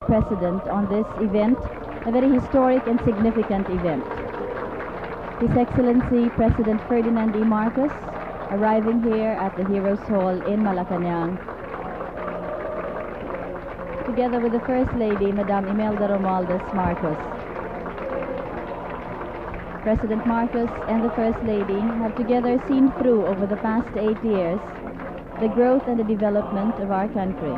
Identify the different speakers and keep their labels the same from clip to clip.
Speaker 1: President on this event, a very historic and significant event. His Excellency President Ferdinand E. Marcos arriving here at the Heroes Hall in Malacanang, together with the First Lady, Madam Imelda Romualdez Marcos. President Marcos and the First Lady have together seen through over the past 8 years the growth and the development of our country.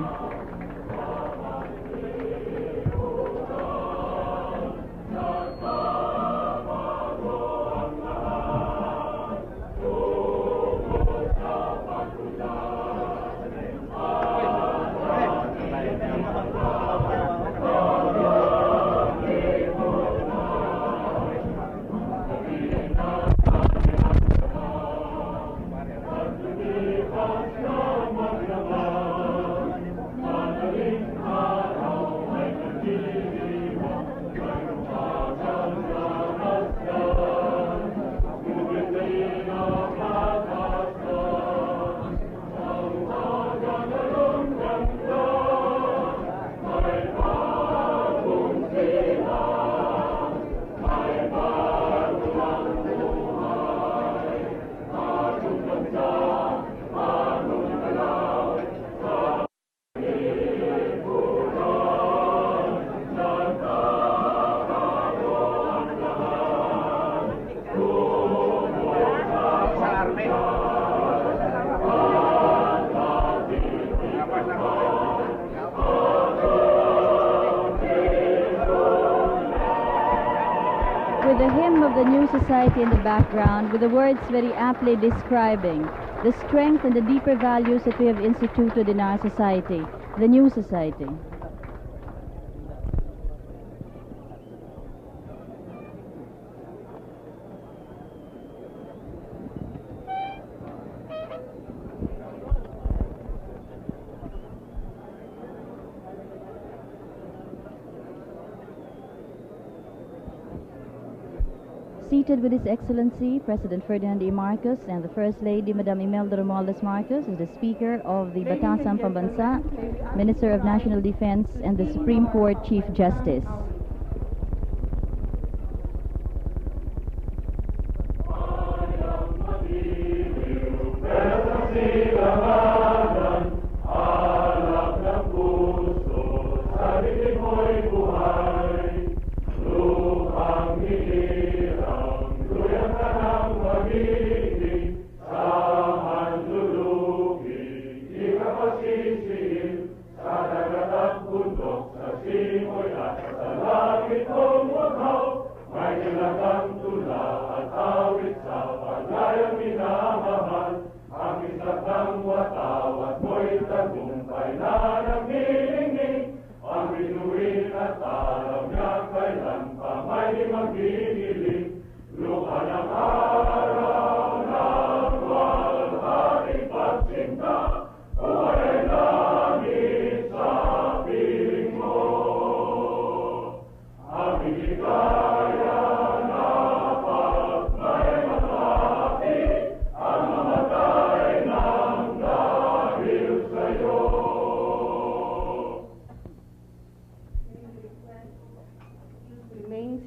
Speaker 1: With the hymn of the New Society in the background, with the words very aptly describing the strength and the deeper values that we have instituted in our society, the New Society. Seated with His Excellency President Ferdinand E. Marcos and the First Lady Madam Imelda Romualdez Marcos is the Speaker of the Batasang Pambansa, Minister of National Defense, and the Supreme Court Chief Justice.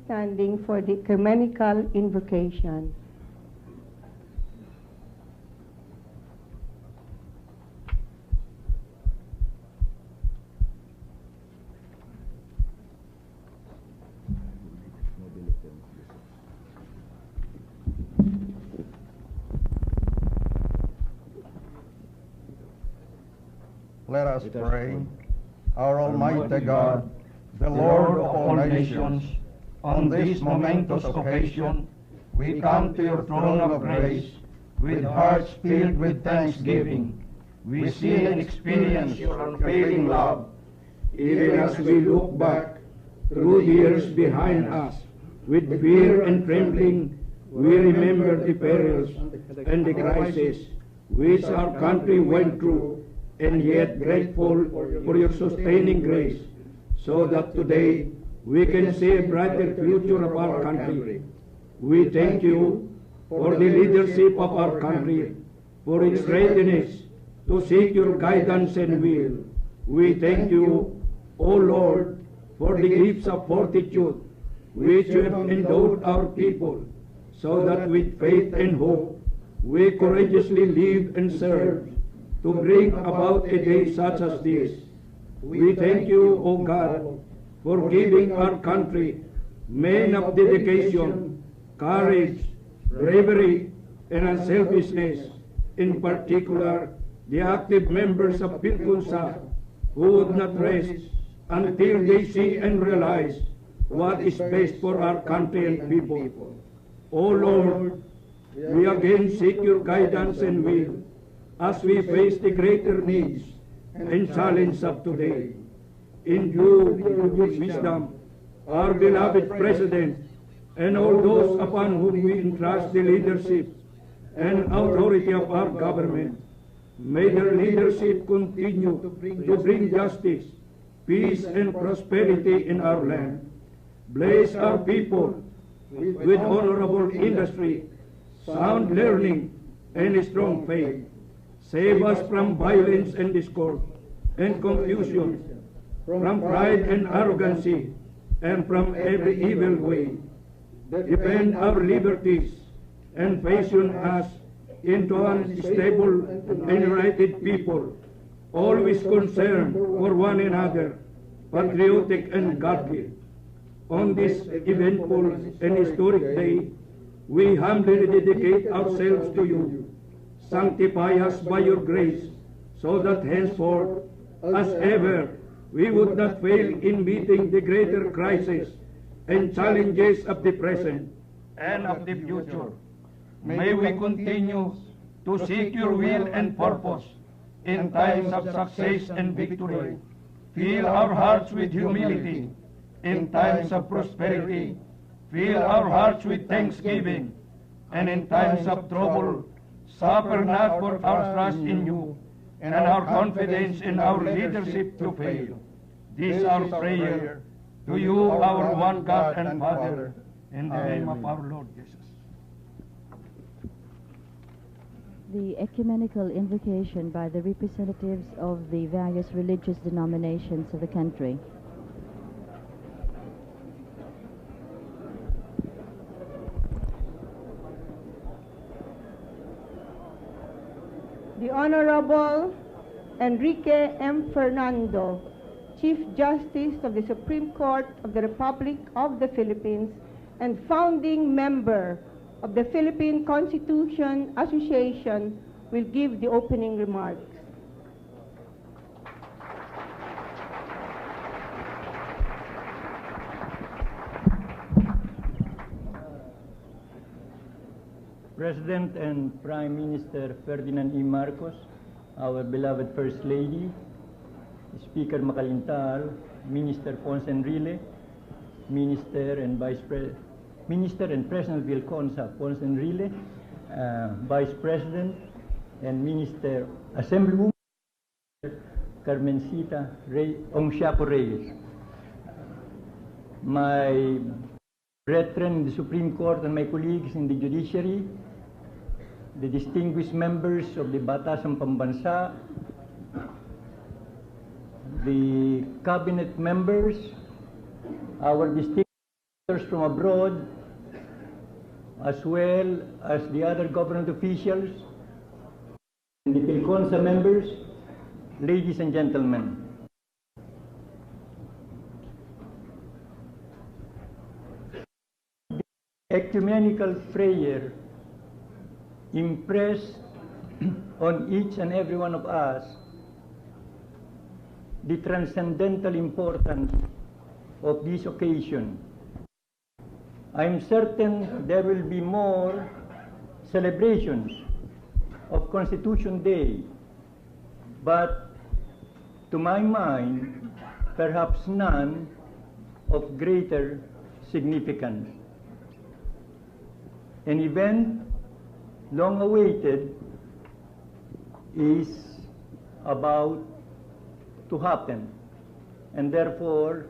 Speaker 2: Standing for the ecumenical invocation.
Speaker 3: Let us pray. Our Almighty God, the Lord of all nations, on this momentous occasion, we come to your throne of grace with hearts filled with thanksgiving. We see and experience your unfailing love,
Speaker 4: even as we look back through the years behind us. With fear and trembling, we remember the perils and the crises which our country went through, and yet grateful for your sustaining grace, so that today we can see a brighter future of our country. We thank you for the leadership of our country, for its readiness to seek your guidance and will. We thank you, O Lord, for the gifts of fortitude which you have endowed our people, so that with faith and hope we courageously live and serve to bring about a day such as this. We thank you, O God, for giving our country men of dedication, courage, bravery, and unselfishness, in particular the active members of Pilkunsa, who would not rest until they see and realize what is best for our country and people. O Lord, we again seek your guidance and will as we face the greater needs and challenge of today. In view of your wisdom, our beloved President and all those upon whom we entrust the leadership and authority of our government, may their leadership continue to bring justice, peace, and prosperity in our land. Bless our people with honorable industry, sound learning, and a strong faith. Save us from violence and discord and confusion, from pride and arrogancy, and from every evil way. Defend our liberties and fashion us into an stable and united people, always concerned for one another, patriotic and godly. On this eventful and historic day, we humbly dedicate ourselves to you. Sanctify us by your grace, so that henceforth, as ever, we would not fail in meeting the greater crises and challenges of the present and of the future. May we continue to seek your will and purpose in times of success and victory. Fill our hearts with humility in times of prosperity. Fill our hearts with thanksgiving, and in times of trouble, suffer not for our trust in you and our confidence in our leadership to fail. This is our prayer to you, our one God and Father, in the name of our Lord Jesus.
Speaker 1: The ecumenical invocation by the representatives of the various religious denominations of the country.
Speaker 2: The Honorable Enrique M. Fernando, Chief Justice of the Supreme Court of the Republic of the Philippines and founding member of the Philippine Constitution Association, will give the opening remarks.
Speaker 5: President and Prime Minister Ferdinand E. Marcos, our beloved First Lady, Speaker Macalintal, Minister Ponce Enrile, Minister and President Vilconsa Ponce Enrile, Vice President and Minister Assemblywoman Carmencita Ongsiaco Reyes, my brethren in the Supreme Court and my colleagues in the judiciary, the distinguished members of the Batasan Pambansa, the cabinet members, our distinguished visitors from abroad, as well as the other government officials, and the Pilconsa members, ladies and gentlemen. The ecumenical prayer impressed on each and every one of us the transcendental importance of this occasion. I am certain there will be more celebrations of Constitution Day, but to my mind, perhaps none of greater significance. An event long awaited is about to happen, and therefore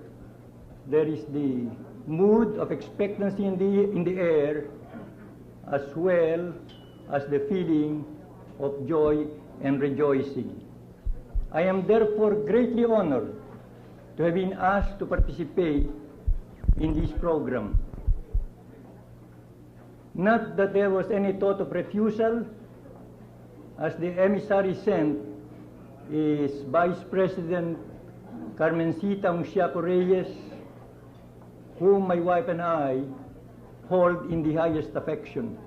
Speaker 5: there is the mood of expectancy in the air, as well as the feeling of joy and rejoicing. I am therefore greatly honored to have been asked to participate in this program. Not that there was any thought of refusal, as the emissary sent is Vice President Carmencita Muxiaco Reyes, whom my wife and I hold in the highest affection.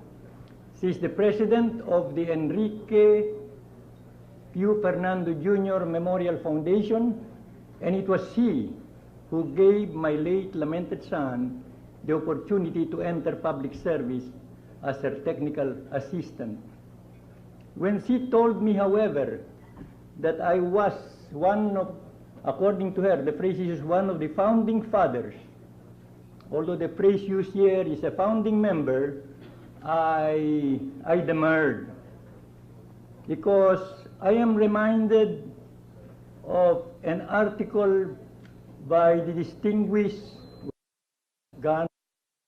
Speaker 5: She is the president of the Enrique Q. Fernando Jr. Memorial Foundation, and it was she who gave my late lamented son the opportunity to enter public service as her technical assistant. When she told me, however, that I was one of, according to her, the phrase is one of the founding fathers, although the phrase used here is a founding member, I demurred, because I am reminded of an article by the distinguished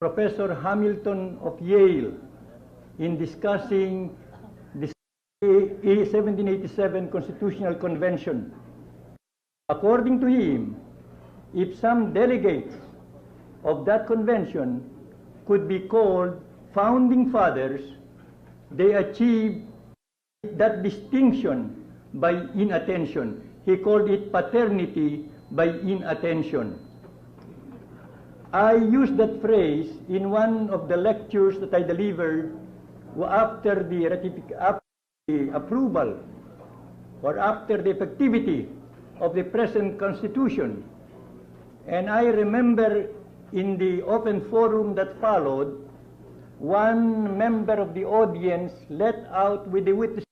Speaker 5: Professor Hamilton of Yale in discussing the 1787 Constitutional Convention. According to him, if some delegates of that convention could be called founding fathers, they achieved that distinction by inattention. He called it paternity by inattention. I used that phrase in one of the lectures that I delivered after the approval or after the effectivity of the present Constitution. And I remember in the open forum that followed, one member of the audience let out with the witness.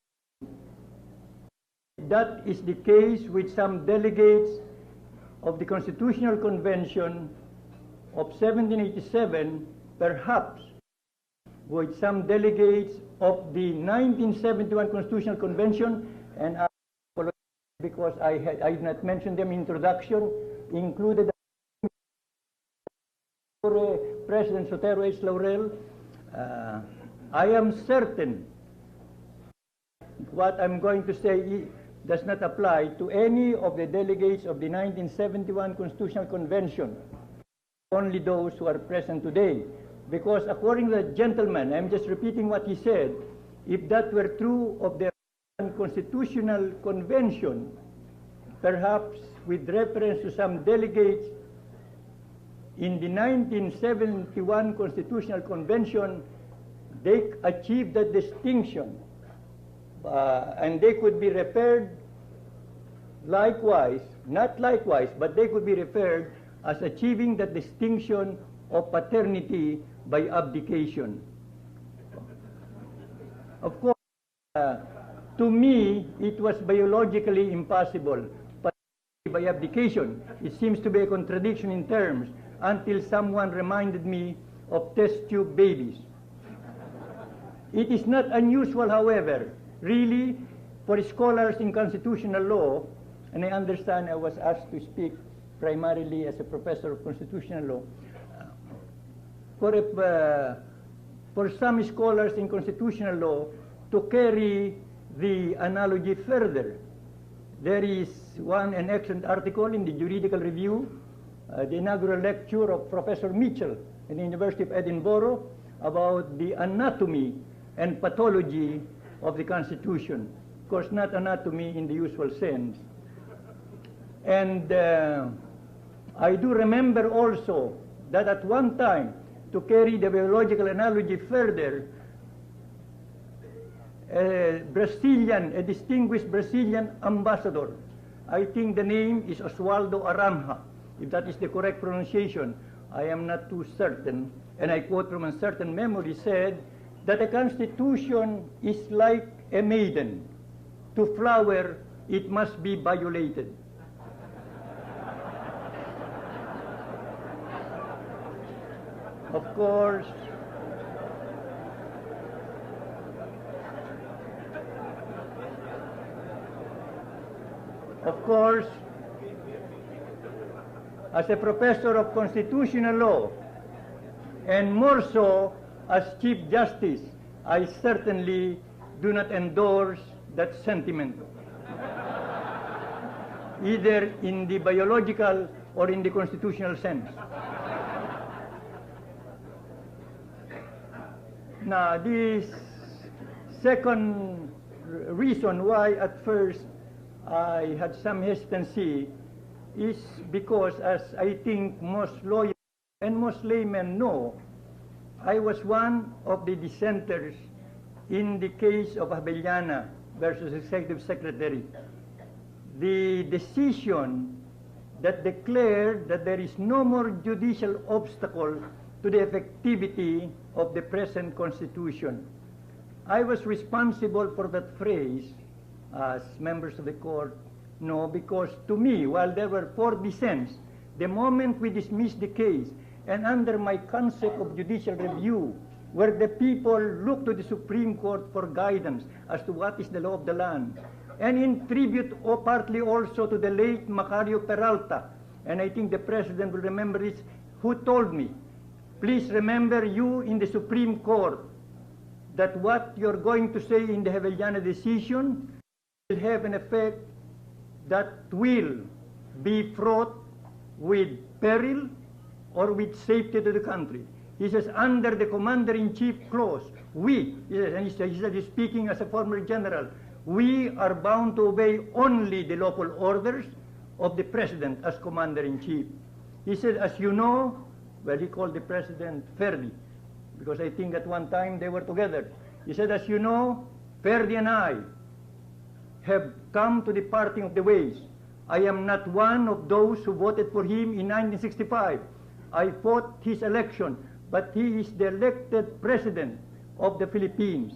Speaker 5: That is the case with some delegates of the Constitutional Convention of 1787, perhaps with some delegates of the 1971 Constitutional Convention, and I apologize because I did not mention them in introduction, included President Sotero H. Laurel. I am certain what I'm going to say does not apply to any of the delegates of the 1971 Constitutional Convention, only those who are present today. Because according to the gentleman, I'm just repeating what he said, if that were true of the Constitutional Convention, perhaps with reference to some delegates in the 1971 Constitutional Convention, they achieved that distinction, and they could be referred likewise, not likewise, but they could be referred as achieving that distinction of paternity by abdication. Of course, to me, it was biologically impossible. Paternity by abdication, it seems to be a contradiction in terms, until someone reminded me of test tube babies. It is not unusual, however, really, for scholars in constitutional law, and I understand I was asked to speak primarily as a professor of constitutional law, for some scholars in constitutional law to carry the analogy further. There is an excellent article in the Juridical Review, the inaugural lecture of Professor Mitchell in the University of Edinburgh about the anatomy and pathology of the Constitution. Of course, not anatomy in the usual sense. And I do remember also that at one time, to carry the biological analogy further, a distinguished Brazilian ambassador, I think the name is Oswaldo Aramha, if that is the correct pronunciation, I am not too certain, and I quote from a certain memory, said that a constitution is like a maiden. To flower, it must be violated. Of course, as a professor of constitutional law, and more so as Chief Justice, I certainly do not endorse that sentiment, either in the biological or in the constitutional sense? Now, this second reason why at first I had some hesitancy is because, as I think most lawyers and most laymen know, I was one of the dissenters in the case of Abellana versus Executive Secretary. The decision that declared that there is no more judicial obstacle to the effectivity of the present Constitution. I was responsible for that phrase, as members of the court know, because to me, while there were 4 dissents, the moment we dismissed the case, and under my concept of judicial review, where the people look to the Supreme Court for guidance as to what is the law of the land, and in tribute or partly also to the late Macario Peralta, and I think the President will remember this, who told me, please remember, you in the Supreme Court, that what you're going to say in the Abellana decision will have an effect that will be fraught with peril or with safety to the country. He says, under the Commander-in-Chief clause, we, and he said, he's speaking as a former general, we are bound to obey only the lawful orders of the President as Commander-in-Chief. He said, as you know, well, he called the President Ferdi, because I think at one time they were together. He said, as you know, Ferdi and I have come to the parting of the ways. I am not one of those who voted for him in 1965. I fought his election, but he is the elected President of the Philippines.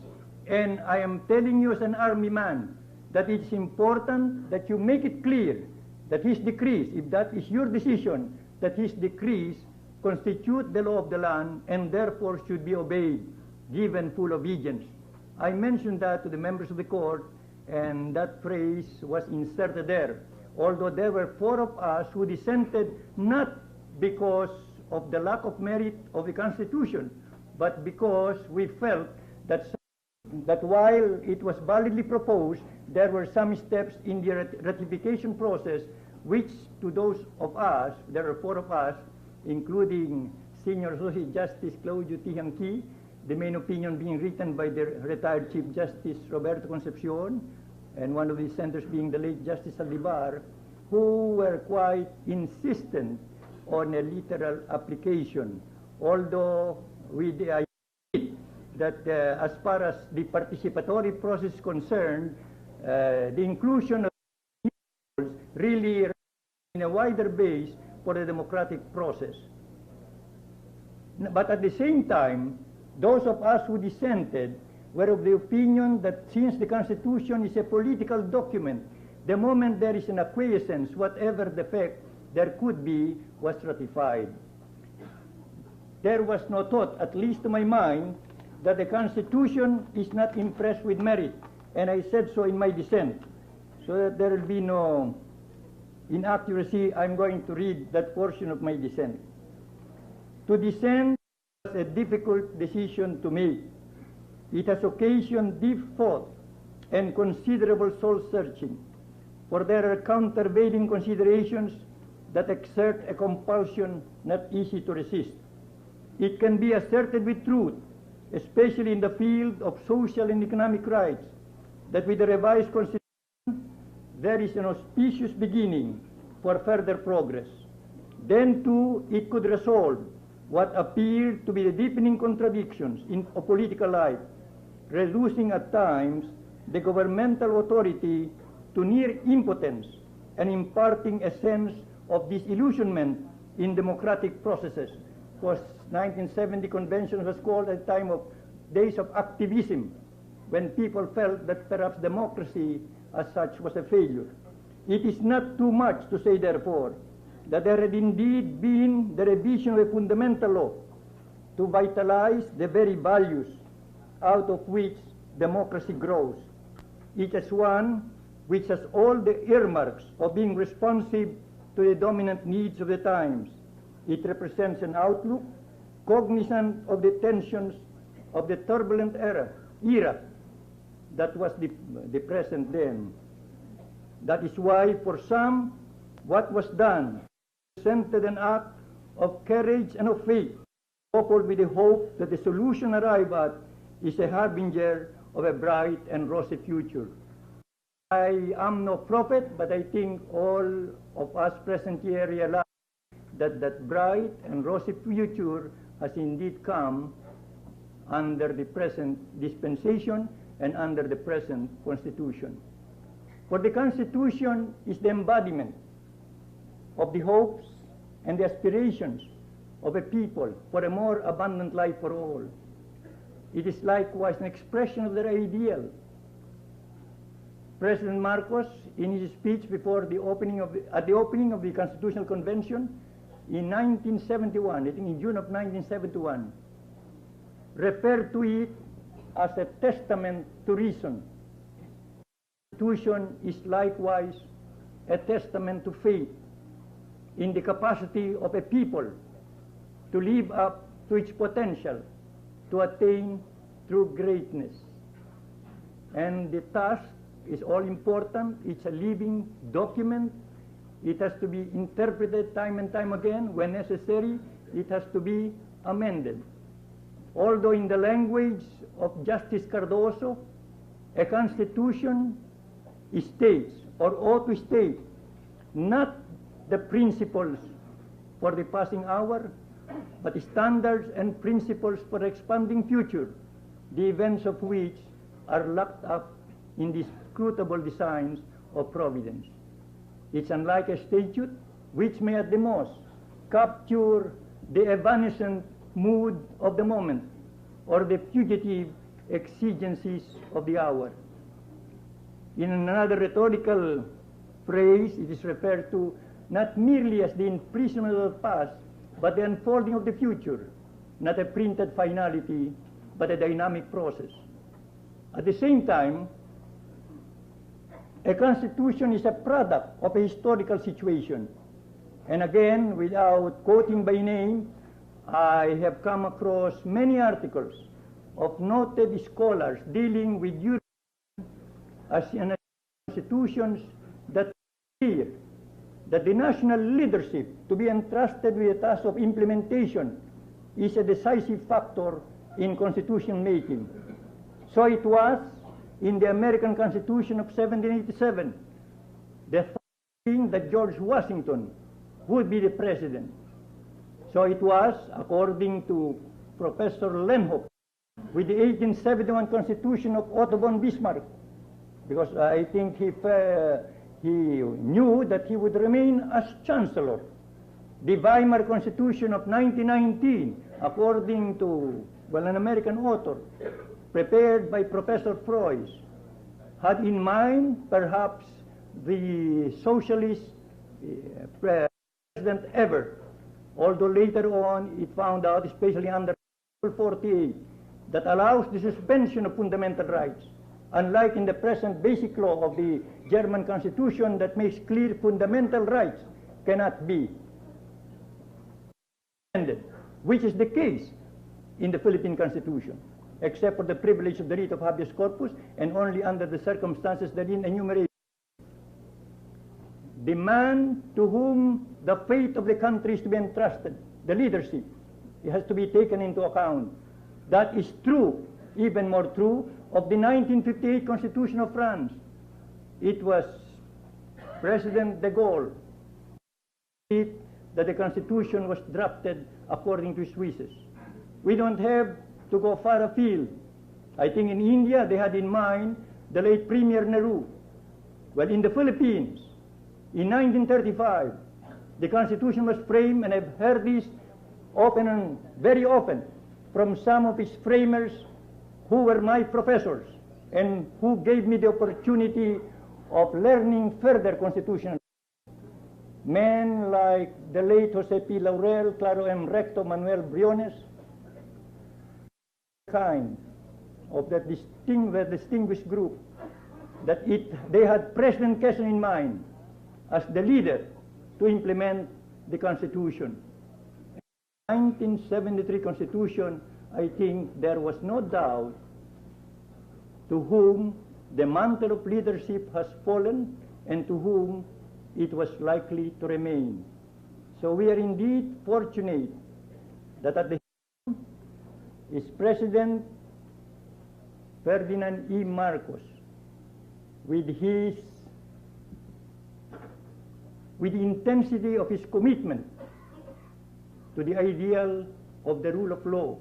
Speaker 5: And I am telling you as an army man that it's important that you make it clear that his decrees, if that is your decision, that his decrees constitute the law of the land and therefore should be obeyed, given full obedience. I mentioned that to the members of the court, and that phrase was inserted there. Although there were 4 of us who dissented not because of the lack of merit of the Constitution, but because we felt that while it was validly proposed, there were some steps in the ratification process which to those of us, there are 4 of us, including Senior Associate Justice Claudio Tiangqui, the main opinion being written by the retired Chief Justice Roberto Concepcion, and one of the dissenters being the late Justice Saldivar, who were quite insistent on a literal application, although we admit that as far as the participatory process is concerned, the inclusion of really in a wider base for the democratic process. But at the same time, those of us who dissented were of the opinion that since the Constitution is a political document, the moment there is an acquiescence, whatever defect there could be, was ratified. There was no thought, at least to my mind, that the Constitution is not impressed with merit, and I said so in my dissent. So that there will be no inaccuracy, I'm going to read that portion of my dissent. To dissent was a difficult decision to make. It has occasioned deep thought and considerable soul-searching, for there are countervailing considerations that exert a compulsion not easy to resist. It can be asserted with truth, especially in the field of social and economic rights, that with the revised Constitution, there is an auspicious beginning for further progress. Then, too, it could resolve what appeared to be the deepening contradictions of political life, reducing at times the governmental authority to near impotence and imparting a sense of disillusionment in democratic processes. Because 1970 convention was called a time of days of activism, when people felt that perhaps democracy as such was a failure. It is not too much to say, therefore, that there had indeed been the revision of a fundamental law to vitalize the very values out of which democracy grows. It is one which has all the earmarks of being responsive to the dominant needs of the times. It represents an outlook cognizant of the tensions of the turbulent era that was the present then. That is why for some, what was done represented an act of courage and of faith, coupled with the hope that the solution arrived at is a harbinger of a bright and rosy future. I am no prophet, but I think all of us present here realize that that bright and rosy future has indeed come under the present dispensation and under the present Constitution. For the Constitution is the embodiment of the hopes and the aspirations of a people for a more abundant life for all. It is likewise an expression of their ideal. President Marcos, in his speech before the opening of at the opening of the Constitutional Convention in 1971, I think in June of 1971, referred to it as a testament to reason. The Constitution is likewise a testament to faith in the capacity of a people to live up to its potential, to attain true greatness. And the task is all important. It's a living document. It has to be interpreted time and time again. When necessary, it has to be amended. Although in the language of Justice Cardoso, a constitution states, or ought to state, not the principles for the passing hour, but standards and principles for the expanding future, the events of which are locked up in the scrutable designs of providence. It's unlike a statute which may at the most capture the evanescent mood of the moment or the fugitive exigencies of the hour. In another rhetorical phrase, it is referred to not merely as the imprisonment of the past, but the unfolding of the future, not a printed finality, but a dynamic process. At the same time, a constitution is a product of a historical situation. And again, without quoting by name, I have come across many articles of noted scholars dealing with Europe as an institutions that clear that the national leadership to be entrusted with the task of implementation is a decisive factor in constitution making. So it was in the American Constitution of 1787, the thing that George Washington would be the president. So it was, according to Professor Lenhoff, with the 1871 Constitution of Otto von Bismarck, because I think he knew that he would remain as Chancellor. The Weimar Constitution of 1919, according to, well, an American author, prepared by Professor Freud, had in mind perhaps the socialist president ever, although later on it found out, especially under Article 48, that allows the suspension of fundamental rights, unlike in the present basic law of the German Constitution that makes clear fundamental rights cannot be suspended, which is the case in the Philippine Constitution, except for the privilege of the writ of habeas corpus and only under the circumstances therein enumerated. The man to whom the fate of the country is to be entrusted, the leadership, it has to be taken into account. That is true, even more true, of the 1958 Constitution of France. It was President de Gaulle that the Constitution was drafted according to his wishes. We don't have to go far afield. I think in India they had in mind the late Premier Nehru. Well, in the Philippines, in 1935, the Constitution was framed, and I've heard this often and very often from some of its framers who were my professors and who gave me the opportunity of learning further constitutional. Men like the late Jose P. Laurel, Claro M. Recto, Manuel Briones, kind of that distinguished group, that they had President Quezon in mind as the leader to implement the Constitution. In the 1973 Constitution, I think there was no doubt to whom the mantle of leadership has fallen and to whom it was likely to remain. So we are indeed fortunate that at the helm is President Ferdinand E. Marcos with the intensity of his commitment to the ideal of the rule of law,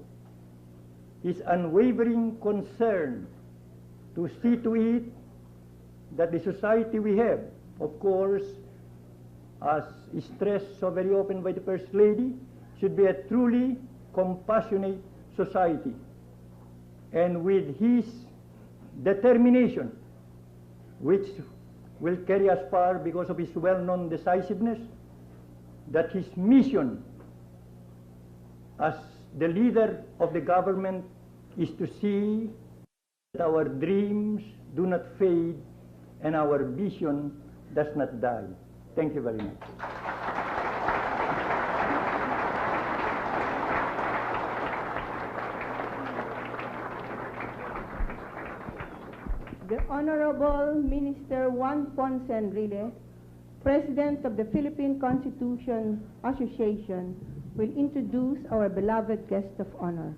Speaker 5: his unwavering concern to see to it that the society we have, of course, as stressed so very often by the First Lady, should be a truly compassionate society. And with his determination, which will carry us far because of his well-known decisiveness, that his mission as the leader of the government is to see that our dreams do not fade and our vision does not die. Thank you very much.
Speaker 2: The Honorable Minister Juan Ponce Enrile, President of the Philippine Constitution Association, will introduce our beloved guest of honor.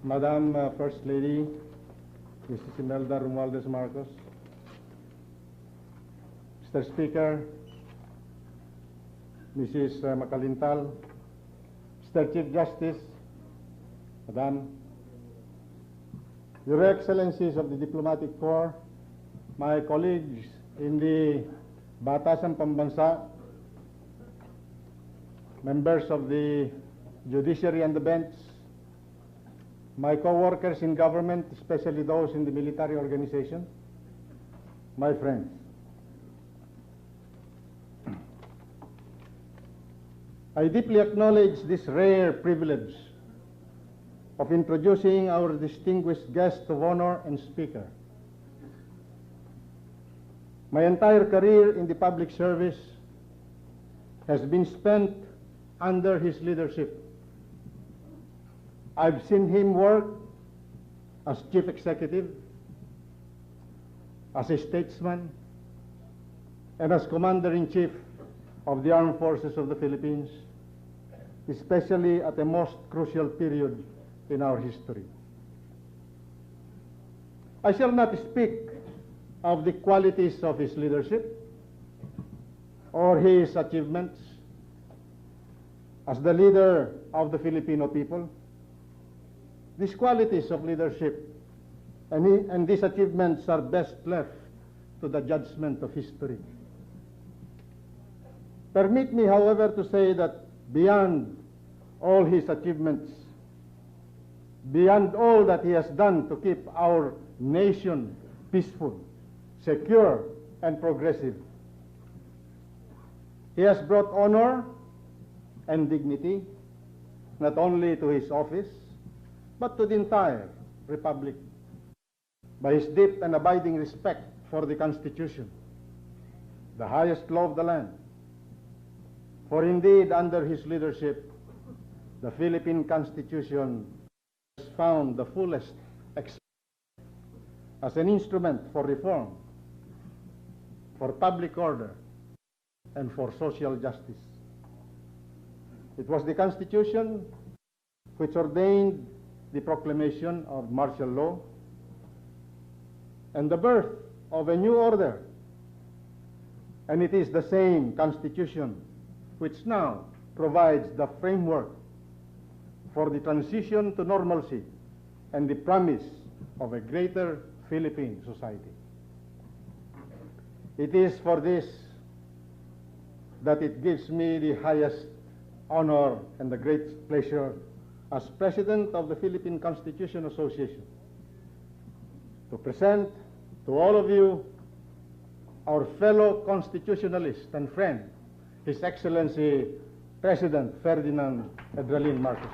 Speaker 6: Madam First Lady, Mrs. Imelda Romualdez Marcos, Mr. Speaker, Mrs. Macalintal, Mr. Chief Justice, Madam, Your Excellencies of the Diplomatic Corps, my colleagues in the Batasan Pambansa, members of the judiciary and the bench, my co-workers in government, especially those in the military organization, my friends. I deeply acknowledge this rare privilege of introducing our distinguished guest of honor and speaker. My entire career in the public service has been spent under his leadership. I've seen him work as chief executive, as a statesman, and as commander-in-chief of the Armed Forces of the Philippines, especially at a most crucial period in our history. I shall not speak of the qualities of his leadership or his achievements as the leader of the Filipino people. These qualities of leadership and these achievements are best left to the judgment of history. Permit me, however, to say that beyond all his achievements, beyond all that he has done to keep our nation peaceful, secure, and progressive, he has brought honor and dignity not only to his office, but to the entire Republic by his deep and abiding respect for the Constitution, the highest law of the land. For indeed, under his leadership, the Philippine Constitution has found the fullest expression as an instrument for reform, for public order, and for social justice. It was the Constitution which ordained the proclamation of martial law and the birth of a new order. And it is the same Constitution which now provides the framework for the transition to normalcy and the promise of a greater Philippine society. It is for this that it gives me the highest honor and the great pleasure as President of the Philippine Constitution Association to present to all of you our fellow constitutionalist and friend, His Excellency President Ferdinand E. Marcos.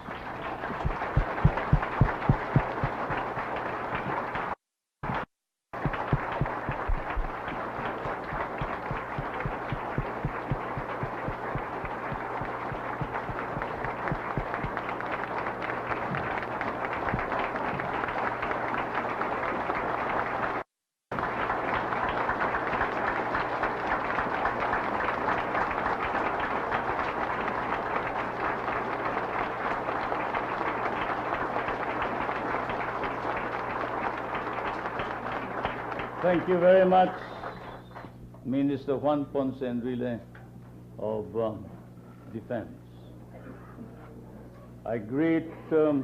Speaker 7: Thank you very much, Minister Juan Ponce Enrile of Defense. I greet the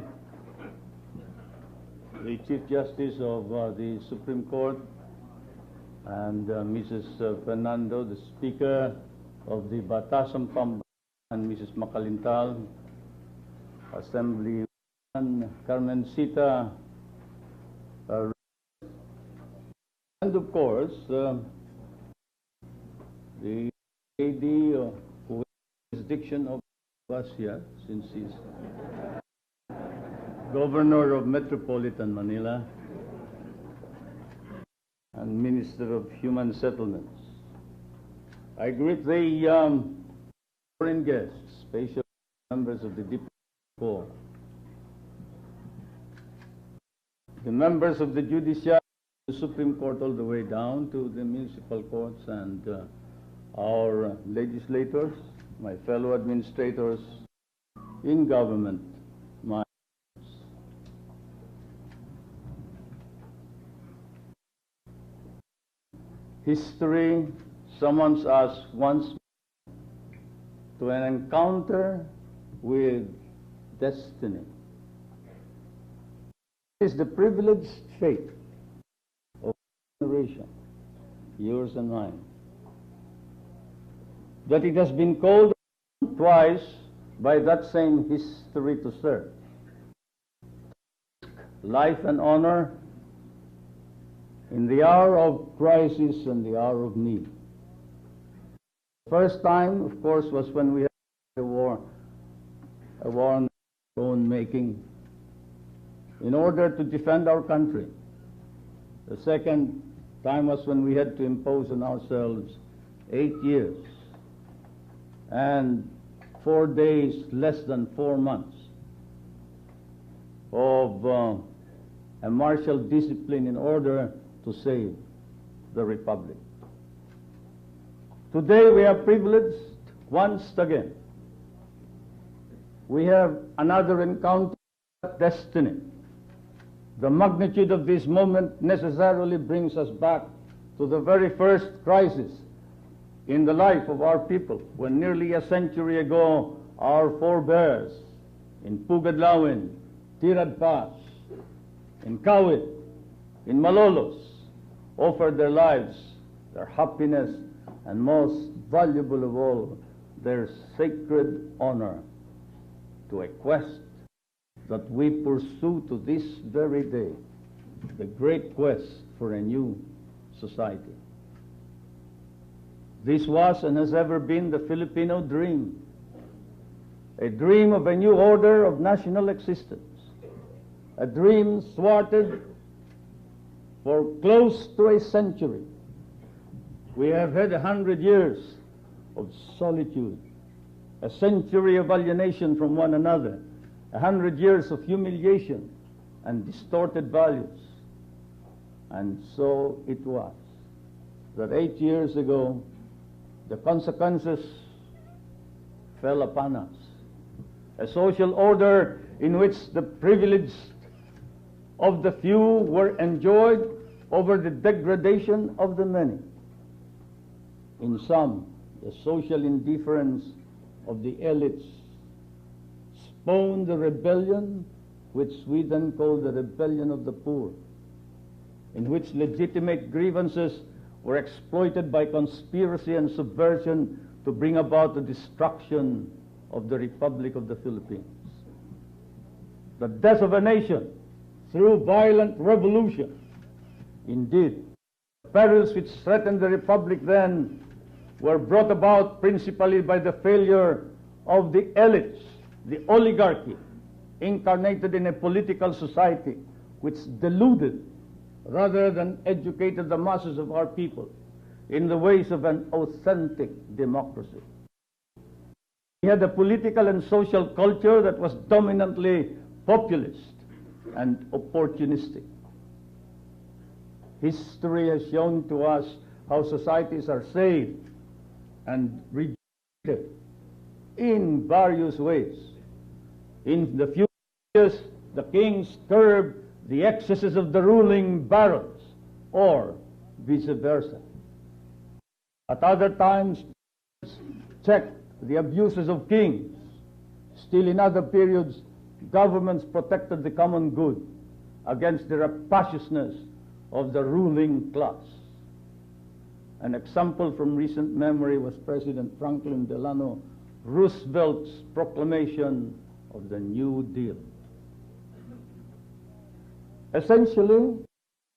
Speaker 7: Chief Justice of the Supreme Court and Mrs. Fernando, the Speaker of the Batasang Pambansa, and Mrs. Macalintal, Assemblyman Carmencita, and of course, the lady who has jurisdiction of us here, since he's Governor of Metropolitan Manila and Minister of Human Settlements. I greet the foreign guests, special members of the Diplomatic Corps, the members of the Judiciary, the Supreme Court all the way down to the municipal courts, and our legislators, my fellow administrators in government, my history summons us once to an encounter with destiny. It is the privileged fate of generation, yours and mine, that it has been called twice by that same history to serve. Life and honor in the hour of crisis and the hour of need. The first time, of course, was when we had a war on our own making, in order to defend our country. The second time was when we had to impose on ourselves 8 years and 4 days, less than 4 months, of a martial discipline in order to save the Republic. Today we are privileged once again. We have another encounter with destiny. The magnitude of this moment necessarily brings us back to the very first crisis in the life of our people, when nearly a century ago our forebears in Pugadlawin, Tirad Pass, in Kawit, in Malolos, offered their lives, their happiness, and most valuable of all, their sacred honor to a quest that we pursue to this very day, the great quest for a new society. This was and has ever been the Filipino dream, a dream of a new order of national existence, a dream thwarted for close to a century. We have had 100 years of solitude, a century of alienation from one another, 100 years of humiliation and distorted values. And so it was that 8 years ago, the consequences fell upon us. A social order in which the privileged of the few were enjoyed over the degradation of the many. In some, the social indifference of the elites spawned the rebellion, which we then call the rebellion of the poor, in which legitimate grievances were exploited by conspiracy and subversion to bring about the destruction of the Republic of the Philippines. The death of a nation through violent revolution. Indeed, the perils which threatened the Republic then were brought about principally by the failure of the elites, the oligarchy, incarnated in a political society which deluded rather than educated the masses of our people in the ways of an authentic democracy. We had a political and social culture that was dominantly populist and opportunistic. History has shown to us how societies are saved and regenerated in various ways. In the few years, the kings curbed the excesses of the ruling barons, or vice versa. At other times, checked the abuses of kings. Still in other periods, governments protected the common good against the rapaciousness of the ruling class. An example from recent memory was President Franklin Delano Roosevelt's proclamation of the New Deal. Essentially,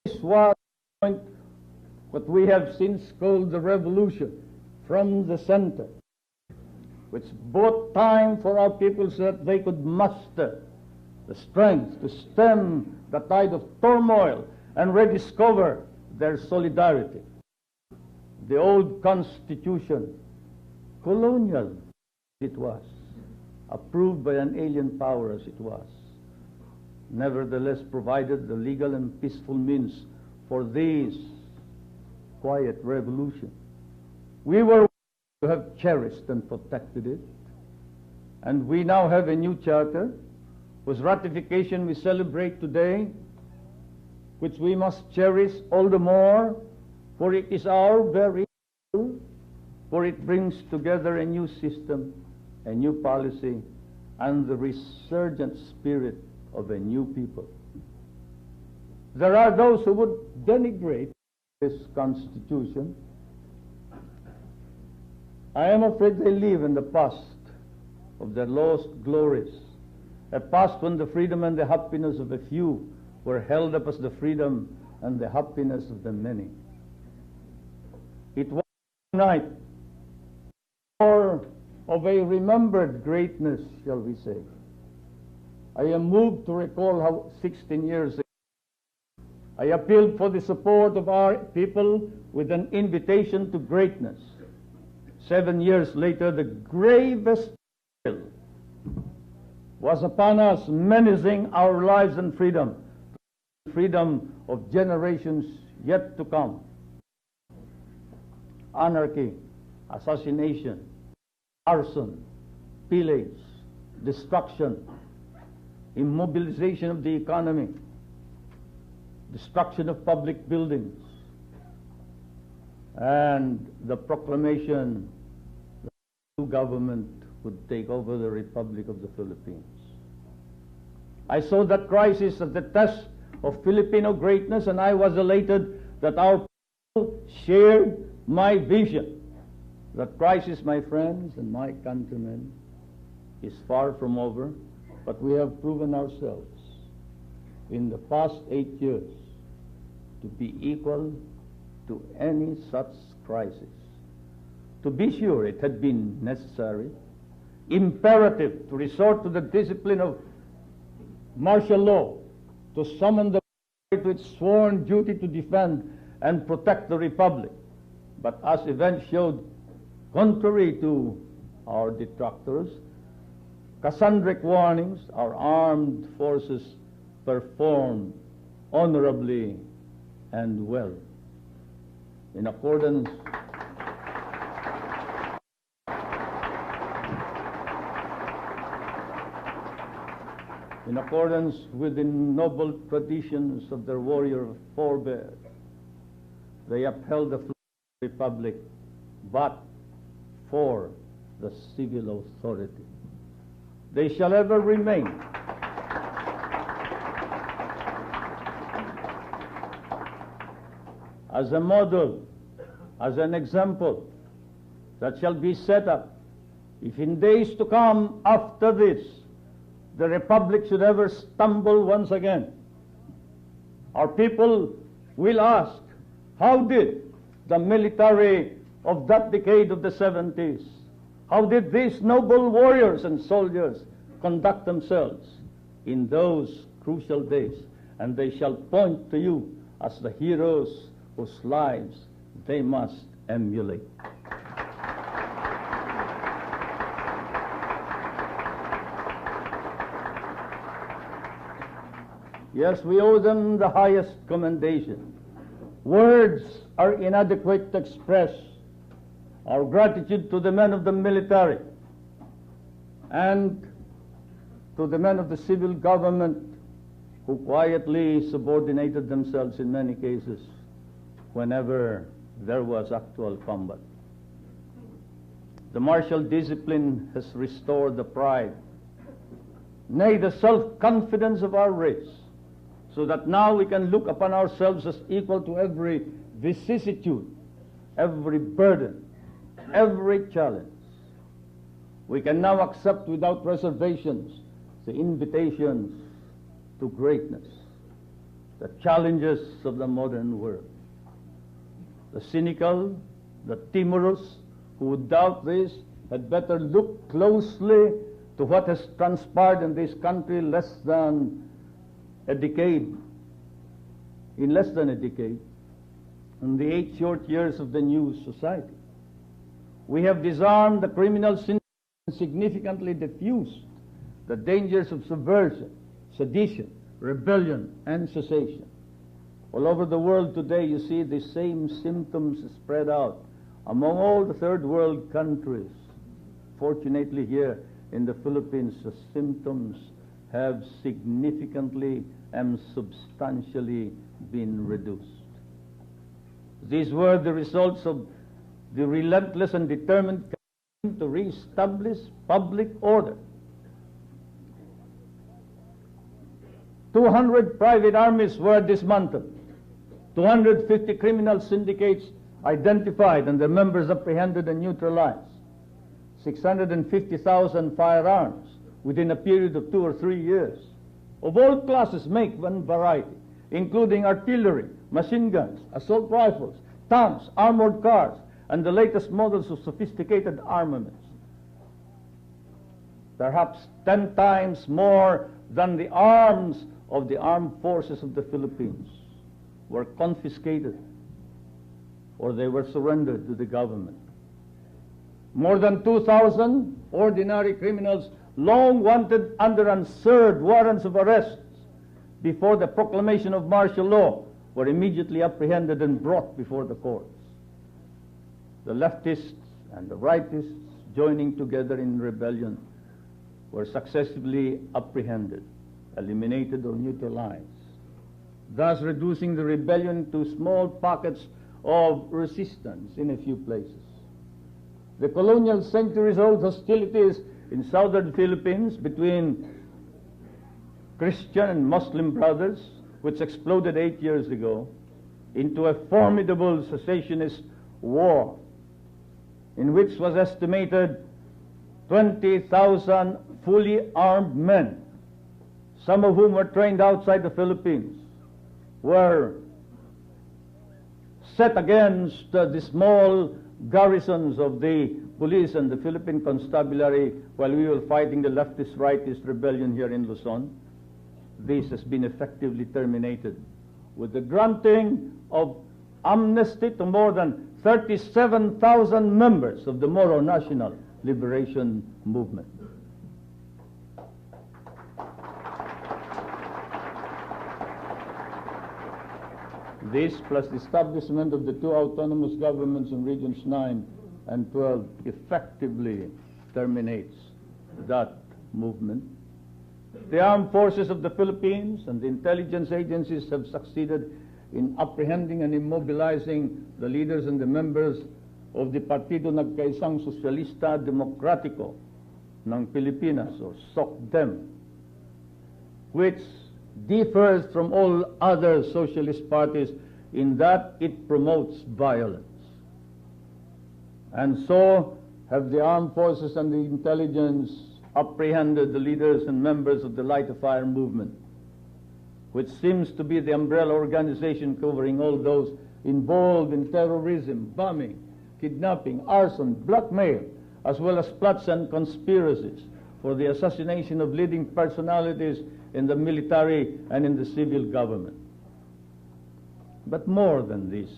Speaker 7: this was what we have since called the revolution from the center, which bought time for our people so that they could muster the strength to stem the tide of turmoil and rediscover their solidarity. The old Constitution, colonial it was, approved by an alien power as it was, nevertheless provided the legal and peaceful means for this quiet revolution. We were to have cherished and protected it, and we now have a new charter whose ratification we celebrate today, which we must cherish all the more, for it is our very own, for it brings together a new system, a new policy, and the resurgent spirit of a new people. There are those who would denigrate this Constitution. I am afraid they live in the past of their lost glories, a past when the freedom and the happiness of a few were held up as the freedom and the happiness of the many. It was a night or of a remembered greatness, shall we say. I am moved to recall how 16 years ago I appealed for the support of our people with an invitation to greatness. 7 years later, the gravest peril was upon us, menacing our lives and freedom, the freedom of generations yet to come. Anarchy, assassination, arson, pillage, destruction, immobilization of the economy, destruction of public buildings, and the proclamation that the new government would take over the Republic of the Philippines. I saw that crisis as the test of Filipino greatness, and I was elated that our people shared my vision. That crisis, my friends and my countrymen, is far from over, but we have proven ourselves in the past 8 years to be equal to any such crisis. To be sure, it had been necessary, imperative, to resort to the discipline of martial law, to summon the military to its sworn duty to defend and protect the Republic. But as events showed, contrary to our detractors, Cassandric warnings, our armed forces performed honorably and well. In accordance with the noble traditions of their warrior forebears, they upheld the Republic, but for the civil authority. They shall ever remain as a model, as an example that shall be set up if in days to come after this the Republic should ever stumble once again. Our people will ask, how did the military of that decade of the 70s, how did these noble warriors and soldiers conduct themselves in those crucial days? And they shall point to you as the heroes whose lives they must emulate. Yes, we owe them the highest commendation. Words are inadequate to express our gratitude to the men of the military and to the men of the civil government who quietly subordinated themselves in many cases whenever there was actual combat. The martial discipline has restored the pride, nay, the self-confidence of our race, so that now we can look upon ourselves as equal to every vicissitude, every burden, every challenge. We can now accept without reservations the invitations to greatness, the challenges of the modern world. The cynical, the timorous, who would doubt this, had better look closely to what has transpired in this country in less than a decade, in the 8 short years of the new society. We have disarmed the criminal sin and significantly diffused the dangers of subversion, sedition, rebellion, and secession. All over the world today, you see the same symptoms spread out among all the third world countries. Fortunately, here in the Philippines, the symptoms have significantly and substantially been reduced. These were the results of the relentless and determined campaign to re-establish public order. 200 private armies were dismantled, 250 criminal syndicates identified and their members apprehended and neutralized, 650,000 firearms within a period of 2 or 3 years, of all classes, make, and variety, including artillery, machine guns, assault rifles, tanks, armored cars, and the latest models of sophisticated armaments. Perhaps 10 times more than the arms of the armed forces of the Philippines were confiscated or they were surrendered to the government. More than 2,000 ordinary criminals long wanted under unserved warrants of arrest before the proclamation of martial law were immediately apprehended and brought before the courts. The leftists and the rightists joining together in rebellion were successively apprehended, eliminated or neutralized, thus reducing the rebellion to small pockets of resistance in a few places. The colonial centuries-old hostilities in southern Philippines between Christian and Muslim brothers, which exploded 8 years ago into a formidable secessionist war, in which was estimated 20,000 fully armed men, some of whom were trained outside the Philippines, were set against the small garrisons of the police and the Philippine constabulary while we were fighting the leftist-rightist rebellion here in Luzon. This has been effectively terminated with the granting of amnesty to more than 37,000 members of the Moro National Liberation Movement. This, plus the establishment of the 2 autonomous governments in Regions 9 and 12, effectively terminates that movement. The armed forces of the Philippines and the intelligence agencies have succeeded in apprehending and immobilizing the leaders and the members of the Partido Nagkaisang Socialista Demokratiko ng Pilipinas, or SOCDEM, which differs from all other socialist parties in that it promotes violence. And so have the armed forces and the intelligence apprehended the leaders and members of the Light of Fire movement, which seems to be the umbrella organization covering all those involved in terrorism, bombing, kidnapping, arson, blackmail, as well as plots and conspiracies for the assassination of leading personalities in the military and in the civil government. But more than this,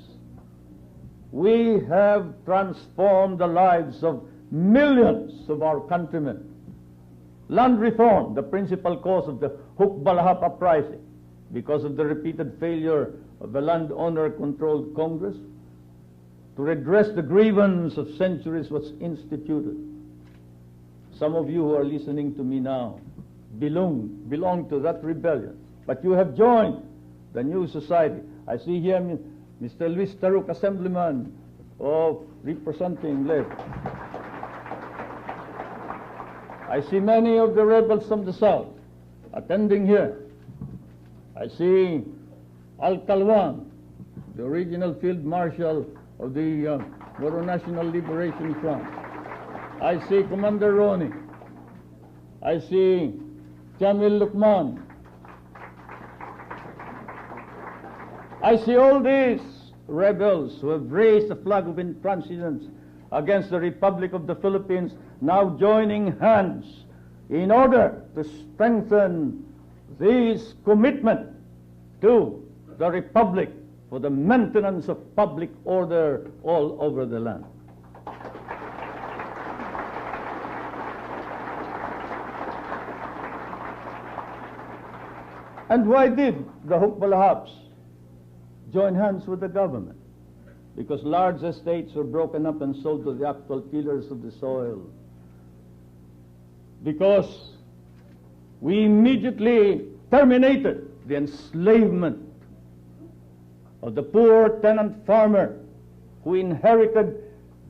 Speaker 7: we have transformed the lives of millions of our countrymen. Land reform, the principal cause of the Hukbalahap uprising, because of the repeated failure of the landowner-controlled Congress to redress the grievance of centuries, was instituted. Some of you who are listening to me now belong to that rebellion, but you have joined the new society. I see here Mr. Luis Taruk, Assemblyman of representing Leyte. I see many of the rebels from the south attending here. I see Al Calwan, the original field marshal of the Moro National Liberation Front. I see Commander Ronnie. I see Jamil Lukman. I see all these rebels who have raised the flag of intransigence against the Republic of the Philippines now joining hands in order to strengthen this commitment to the Republic for the maintenance of public order all over the land. And why did the Hukbalahap's join hands with the government? Because large estates were broken up and sold to the actual tillers of the soil. Because we immediately terminated the enslavement of the poor tenant farmer who inherited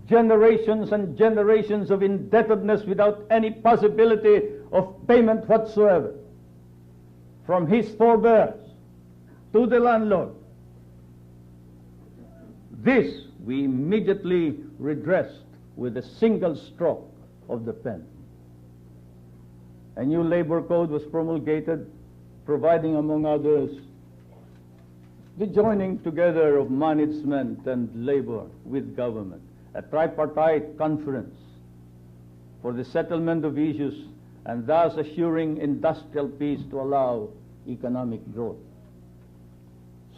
Speaker 7: generations and generations of indebtedness without any possibility of payment whatsoever from his forebears to the landlord. This we immediately redressed with a single stroke of the pen. A new labor code was promulgated, providing, among others, the joining together of management and labor with government, a tripartite conference for the settlement of issues and thus assuring industrial peace to allow economic growth.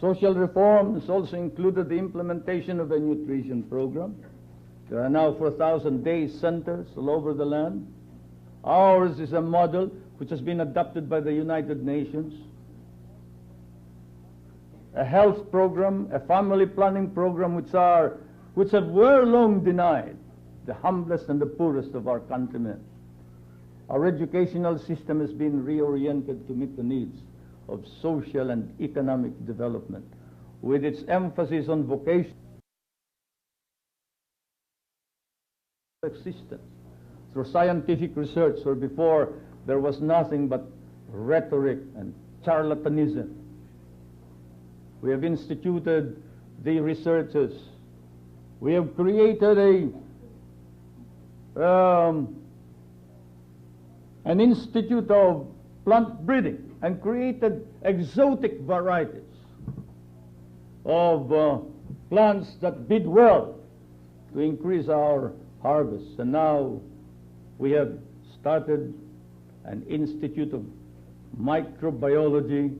Speaker 7: Social reforms also included the implementation of a nutrition program. There are now 4,000 day centers all over the land. Ours is a model which has been adopted by the United Nations. A health program, a family planning program which have were long denied the humblest and the poorest of our countrymen. Our educational system has been reoriented to meet the needs of social and economic development, with its emphasis on vocation existence through scientific research, where before there was nothing but rhetoric and charlatanism. We have instituted the researches. We have created an institute of plant breeding and created exotic varieties of plants that bid well to increase our harvest. And now we have started an institute of microbiology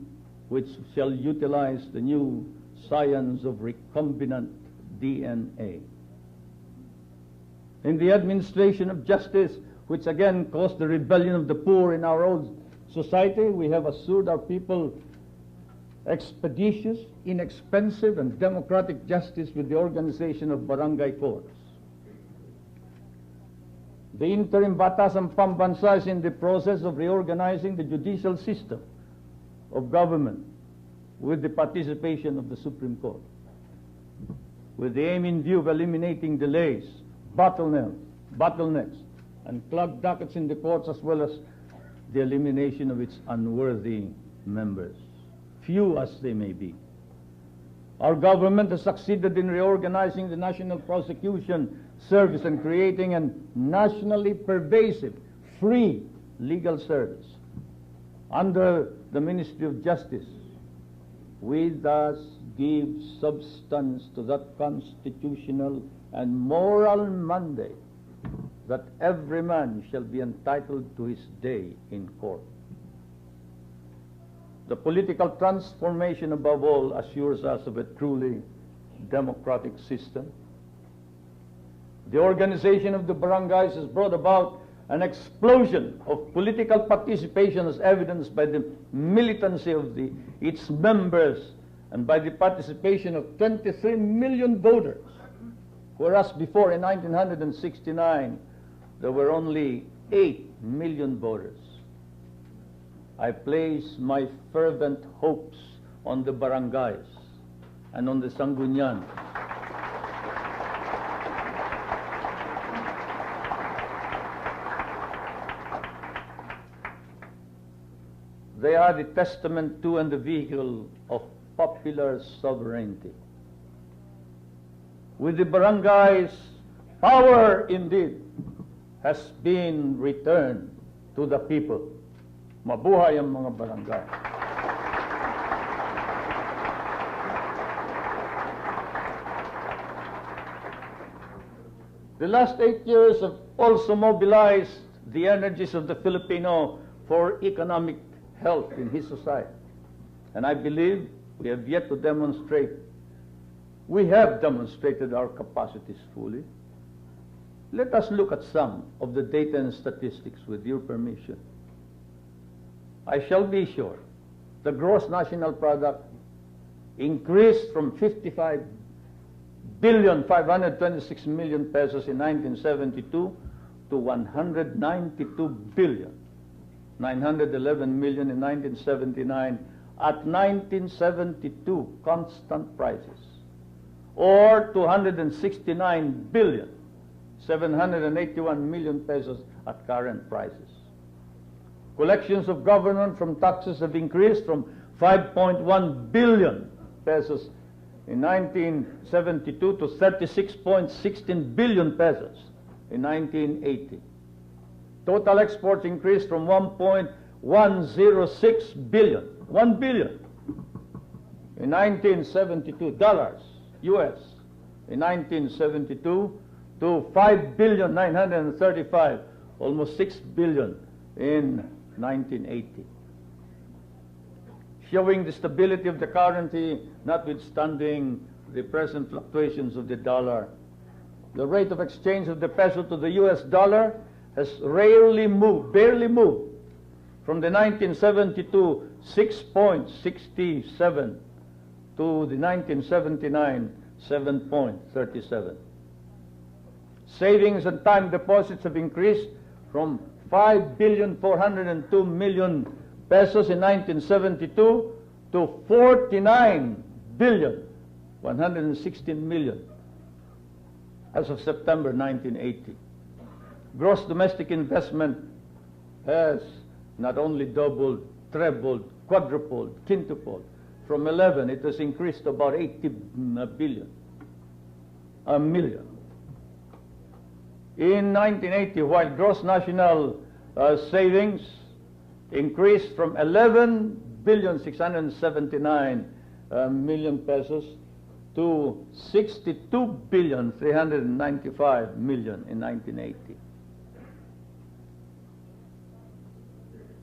Speaker 7: which shall utilize the new science of recombinant DNA. In the administration of justice, which again caused the rebellion of the poor in our old society, we have assured our people expeditious, inexpensive, and democratic justice with the organization of barangay courts. The interim Batasan Pambansa is in the process of reorganizing the judicial system of government with the participation of the Supreme Court, with the aim in view of eliminating delays, bottlenecks, and clogged dockets in the courts, as well as the elimination of its unworthy members, few as they may be. Our government has succeeded in reorganizing the National Prosecution Service and creating a nationally pervasive, free legal service under the Ministry of Justice. We thus give substance to that constitutional and moral mandate that every man shall be entitled to his day in court. The political transformation, above all, assures us of a truly democratic system. The organization of the barangays has brought about an explosion of political participation, as evidenced by the militancy of its members and by the participation of 23 million voters, whereas before in 1969 there were only 8 million voters. I place my fervent hopes on the barangays and on the Sangguniang. They are the testament to and the vehicle of popular sovereignty. With the barangays, power indeed has been returned to the people. Mabuhay ang mga barangay. The last 8 years have also mobilized the energies of the Filipino for economic health in his society. And I believe we have yet to demonstrate. We have demonstrated our capacities fully. Let us look at some of the data and statistics with your permission. I shall be sure the gross national product increased from 55,526,000,000 pesos in 1972 to 192,911,000,000 in 1979 at 1972 constant prices, or 269,781,000,000 pesos at current prices. Collections of government from taxes have increased from 5.1 billion pesos in 1972 to 36.16 billion pesos in 1980. Total exports increased from 1.106 billion, 1 billion in 1972 dollars US in 1972 to 5,935,000,000, almost 6 billion in 1980. Showing the stability of the currency notwithstanding the present fluctuations of the dollar. The rate of exchange of the peso to the US dollar has barely moved from the 1972 6.67 to the 1979 7.37. Savings and time deposits have increased from 5,402,000,000 pesos in 1972 to 49,116,000,000 as of September 1980. Gross domestic investment has not only doubled, trebled, quadrupled, quintupled. From 11, it has increased to about 80 million. In 1980, while gross national savings increased from 11,679,000,000 pesos to 62,395,000,000 in 1980.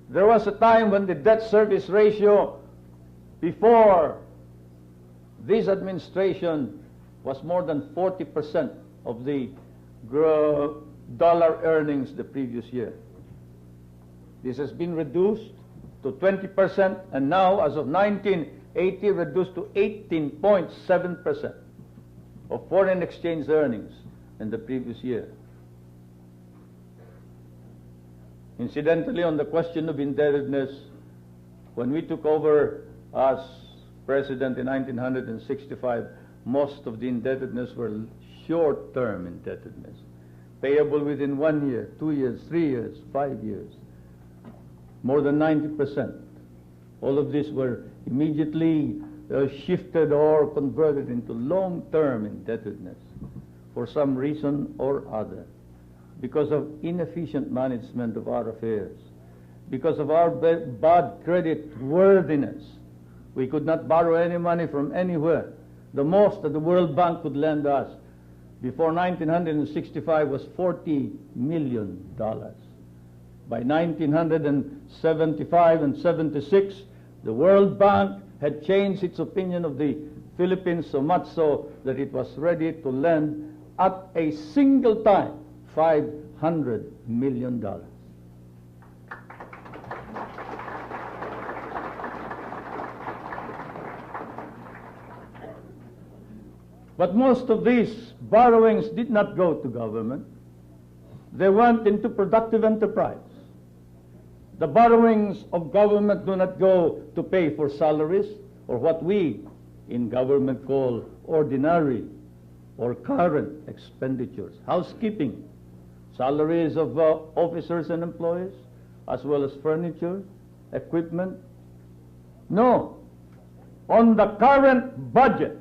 Speaker 7: There was a time when the debt service ratio before this administration was more than 40% of the dollar earnings the previous year. This has been reduced to 20%, and now, as of 1980, reduced to 18.7% of foreign exchange earnings in the previous year. Incidentally, on the question of indebtedness, when we took over as president in 1965, most of the indebtedness were short-term indebtedness, payable within 1 year, 2 years, 3 years, 5 years. More than 90%. All of these were immediately shifted or converted into long-term indebtedness for some reason or other, because of inefficient management of our affairs, because of our bad credit worthiness. We could not borrow any money from anywhere. The most that the World Bank could lend us before 1965 was $40 million. By 1975 and 76, the World Bank had changed its opinion of the Philippines so much so that it was ready to lend at a single time $500 million. But most of these borrowings did not go to government. They went into productive enterprise. The borrowings of government do not go to pay for salaries or what we in government called ordinary or current expenditures, housekeeping, salaries of officers and employees, as well as furniture, equipment. No. On the current budget,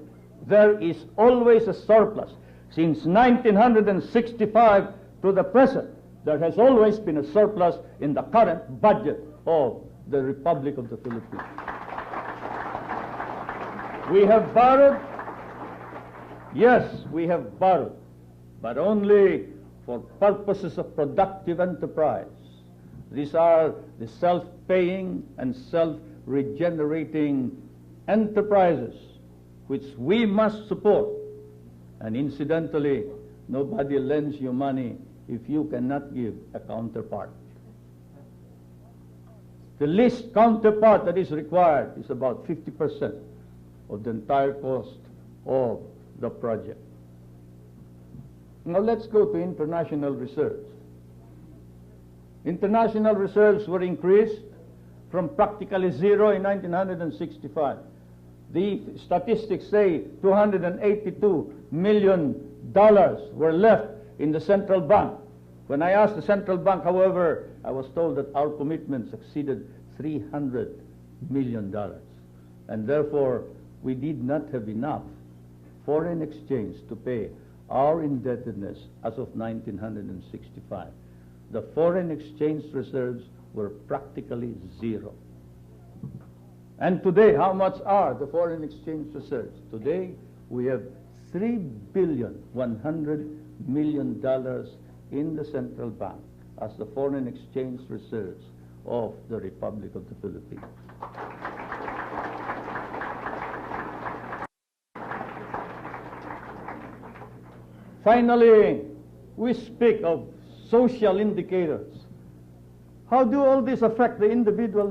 Speaker 7: there is always a surplus. Since 1965 to the present, there has always been a surplus in the current budget of the Republic of the Philippines. We have borrowed. Yes, we have borrowed, but only for purposes of productive enterprise. These are the self-paying and self-regenerating enterprises which we must support. And incidentally, nobody lends you money if you cannot give a counterpart. The least counterpart that is required is about 50% of the entire cost of the project. Now let's go to international reserves. International reserves were increased from practically zero in 1965. The statistics say $282 million were left in the central bank. When I asked the central bank, however, I was told that our commitments exceeded $300 million. And therefore, we did not have enough foreign exchange to pay our indebtedness as of 1965. The foreign exchange reserves were practically zero. And today, how much are the foreign exchange reserves? Today, we have $3.1 billion in the central bank as the foreign exchange reserves of the Republic of the Philippines. Finally, we speak of social indicators. How do all this affect the individual?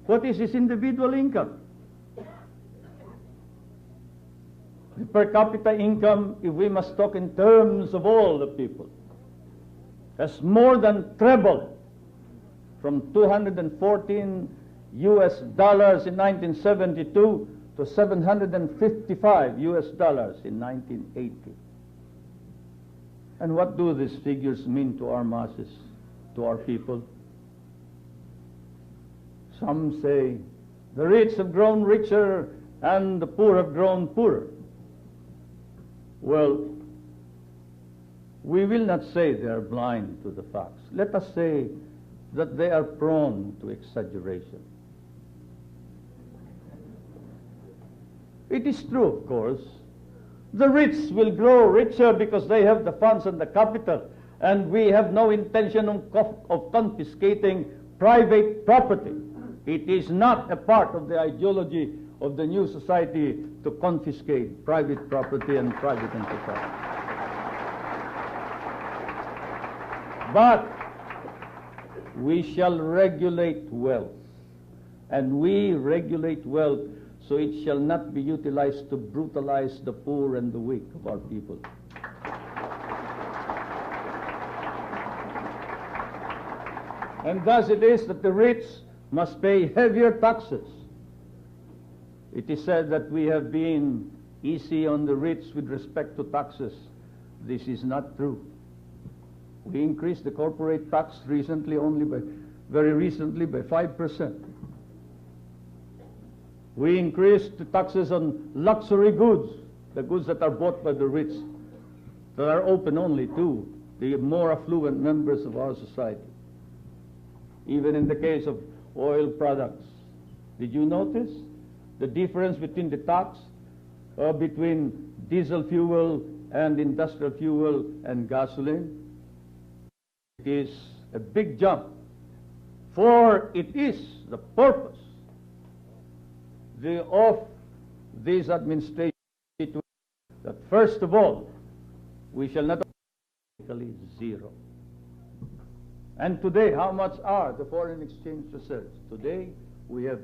Speaker 7: What is his individual income? The per capita income, if we must talk in terms of all the people, has more than trebled from $214 in 1972 to $755 in 1980. And what do these figures mean to our masses, to our people? Some say the rich have grown richer and the poor have grown poorer. Well, we will not say they are blind to the facts. Let us say that they are prone to exaggeration. It is true, of course. The rich will grow richer because they have the funds and the capital, and we have no intention of confiscating private property. It is not a part of the ideology of the new society to confiscate private property and private enterprise. But we shall regulate wealth, and we regulate wealth so it shall not be utilized to brutalize the poor and the weak of our people. And thus it is that the rich must pay heavier taxes. It is said that we have been easy on the rich with respect to taxes. This is not true. We increased the corporate tax very recently by 5%. We increased the taxes on luxury goods, the goods that are bought by the rich, that are open only to the more affluent members of our society. Even in the case of oil products. Did you notice the difference between the tax between diesel fuel and industrial fuel and gasoline? It is a big jump, for it is the purpose of this administration that first of all, we shall not be zero. And today, how much are the foreign exchange reserves? Today, we have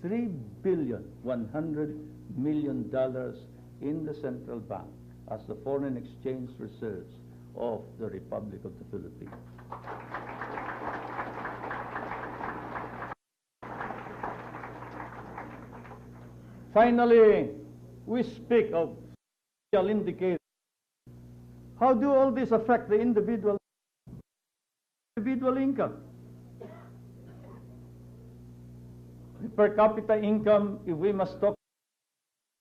Speaker 7: $3.1 billion in the central bank as the foreign exchange reserves of the Republic of the Philippines. Finally, we speak of social indicators. How do all this affect the individual income? The per capita income, if we must talk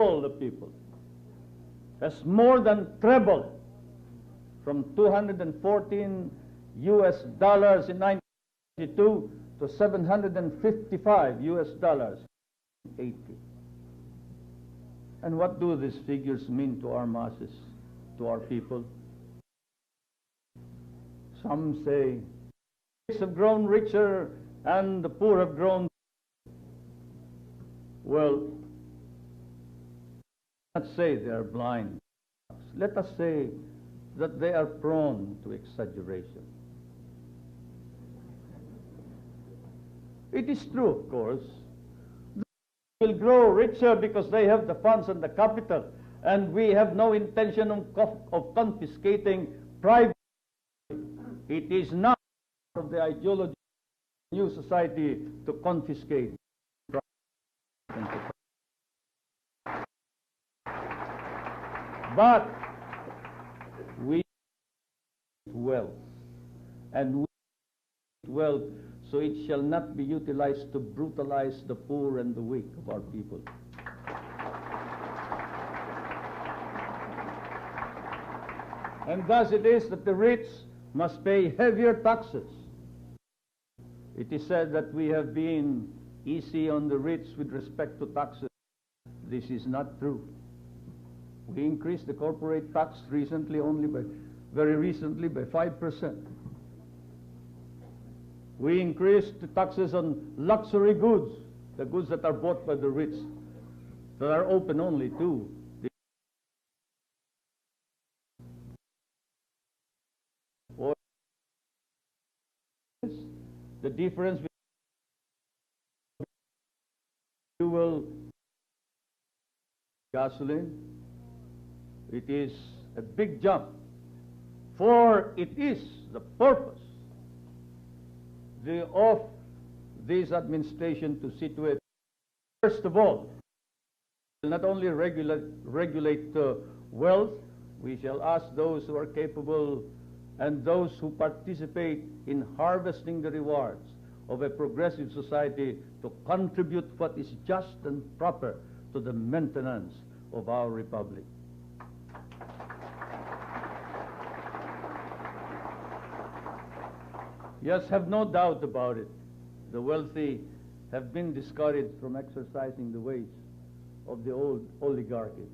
Speaker 7: all the people, has more than trebled from $214 US in 1992 to $755 US in 80. And what do these figures mean to our masses, to our people? Some say the rich have grown richer and the poor have grown. Well, let's say they are blind. Let us say that they are prone to exaggeration. It is true, of course. They will grow richer because they have the funds and the capital, and we have no intention of confiscating private. It is not part of the ideology of the new society to confiscate private. But we need wealth, and we need wealth so it shall not be utilized to brutalize the poor and the weak of our people. And thus it is that the rich must pay heavier taxes. It is said that we have been easy on the rich with respect to taxes. This is not true. We increased the corporate tax very recently by 5%. We increased the taxes on luxury goods, the goods that are bought by the rich, that are open only to the difference between fuel, gasoline. It is a big jump, for it is the purpose of this administration to situate, first of all, not only regulate wealth, we shall ask those who are capable and those who participate in harvesting the rewards of a progressive society to contribute what is just and proper to the maintenance of our republic. Yes, have no doubt about it. The wealthy have been discouraged from exercising the ways of the old oligarchy.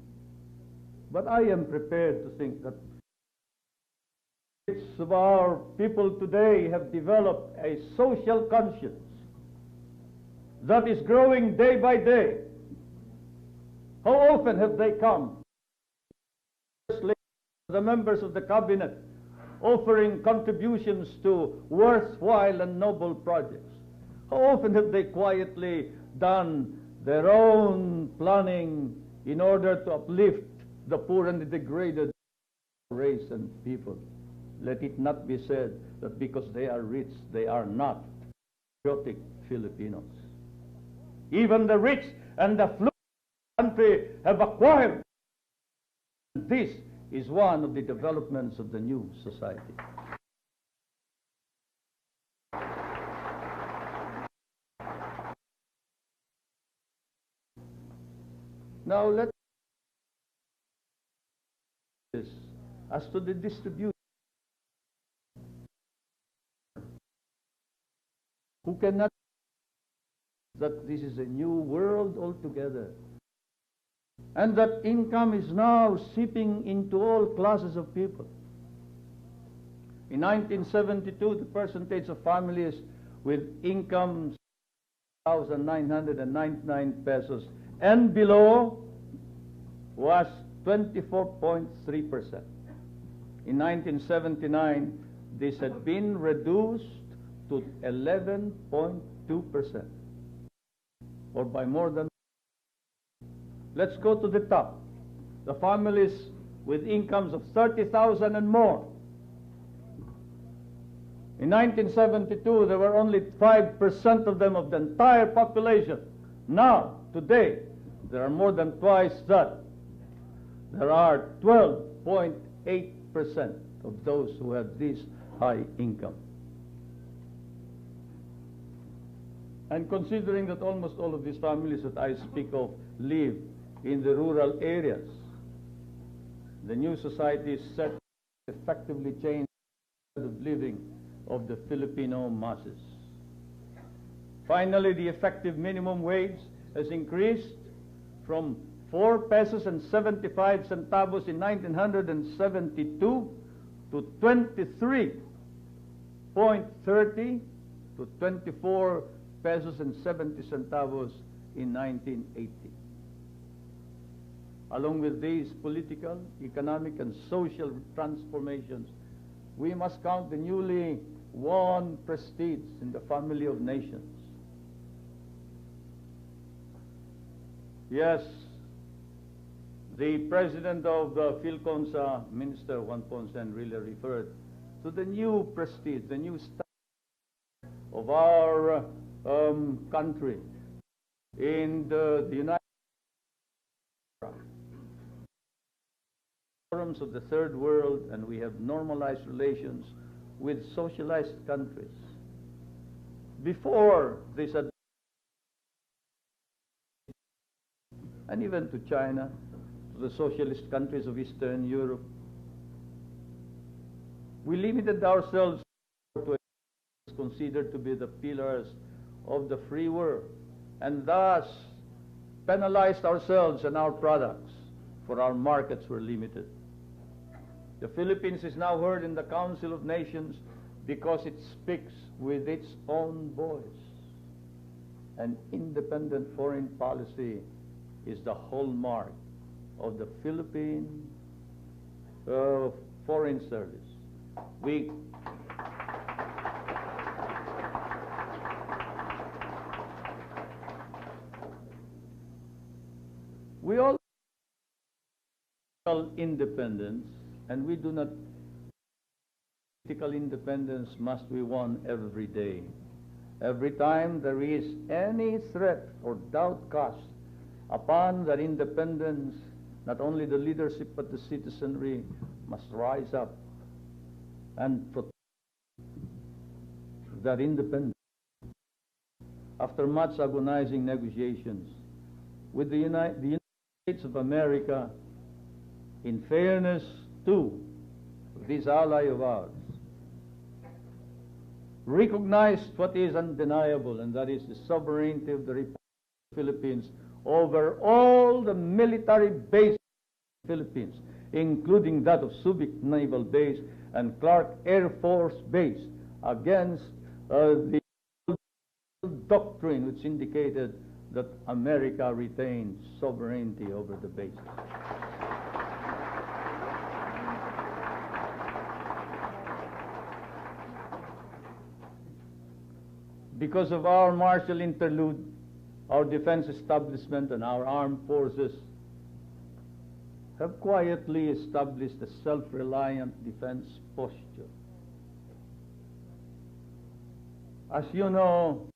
Speaker 7: But I am prepared to think that of our people today have developed a social conscience that is growing day by day. How often have they come, the members of the cabinet, offering contributions to worthwhile and noble projects? How often have they quietly done their own planning in order to uplift the poor and the degraded race and people? Let it not be said that because they are rich, they are not patriotic Filipinos. Even the rich and the affluent country have acquired. This is one of the developments of the new society. Now let's this as to the distribution. Who cannot that this is a new world altogether, and that income is now seeping into all classes of people. In 1972, the percentage of families with incomes 1,999 pesos and below was 24.3%. In 1979, this had been reduced to 11.2%, or by more than. Let's go to the top. The families with incomes of 30,000 and more. In 1972, there were only 5% of them of the entire population. Now, today, there are more than twice that. there are 12.8% of those who have this high income. And considering that almost all of these families that I speak of live in the rural areas, the new society is set to effectively change the standard of living of the Filipino masses. Finally, the effective minimum wage has increased from 4 pesos and 75 centavos in 1972 to 23.30 to 24 pesos and 70 centavos in 1980. Along with these political, economic, and social transformations, we must count the newly won prestige in the family of nations. Yes, the president of the Philconsa, Minister Juan Ponsen, really referred to the new prestige, the new standard of our country in the United forums of the third world, and we have normalized relations with socialized countries. Before this, and even to China, to the socialist countries of Eastern Europe, we limited ourselves to what is considered to be the pillars of the free world, and thus penalized ourselves and our products, for our markets were limited. The Philippines is now heard in the Council of Nations because it speaks with its own voice. An independent foreign policy is the hallmark of the Philippine Foreign Service. We all independence, and we do not. Political independence must be won every day. Every time there is any threat or doubt cast upon that independence, not only the leadership but the citizenry must rise up and protect that independence. After much agonizing negotiations with the United States of America, in fairness to this ally of ours, recognized what is undeniable, and that is the sovereignty of the Republic of the Philippines over all the military bases of the Philippines, including that of Subic Naval Base and Clark Air Force Base, against the doctrine which indicated that America retained sovereignty over the bases. Because of our martial interlude, our defense establishment and our armed forces have quietly established a self-reliant defense posture. As you know,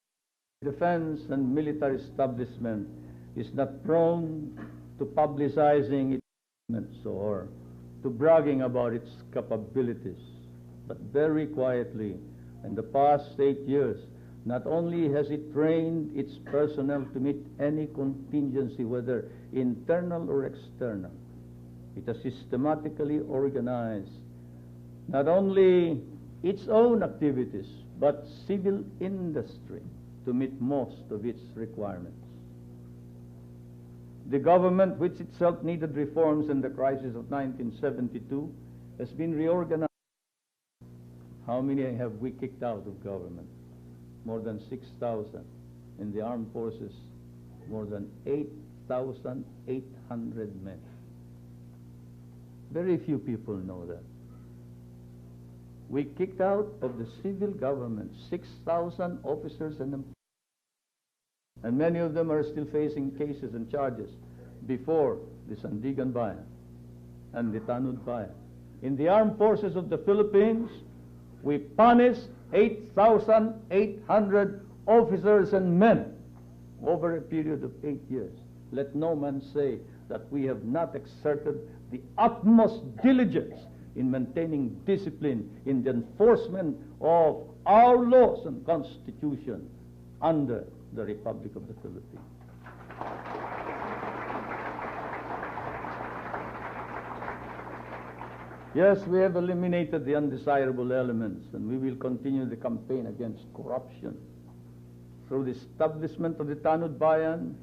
Speaker 7: defense and military establishment is not prone to publicizing its achievements or to bragging about its capabilities, but very quietly, in the past 8 years, not only has it trained its personnel to meet any contingency, whether internal or external, it has systematically organized not only its own activities, but civil industry to meet most of its requirements. The government, which itself needed reforms in the crisis of 1972, has been reorganized. How many have we kicked out of government? More than 6,000. In the armed forces, more than 8,800 men. Very few people know that. We kicked out of the civil government 6,000 officers and employees. And many of them are still facing cases and charges before the Sandigan Bayan and the Tanud Bayan. In the armed forces of the Philippines, we punished 8,800 officers and men over a period of 8 years. let no man say that we have not exerted the utmost diligence in maintaining discipline in the enforcement of our laws and Constitution under the Republic of the Philippines. Yes, we have eliminated the undesirable elements, and we will continue the campaign against corruption through the establishment of the Tanud Bayan,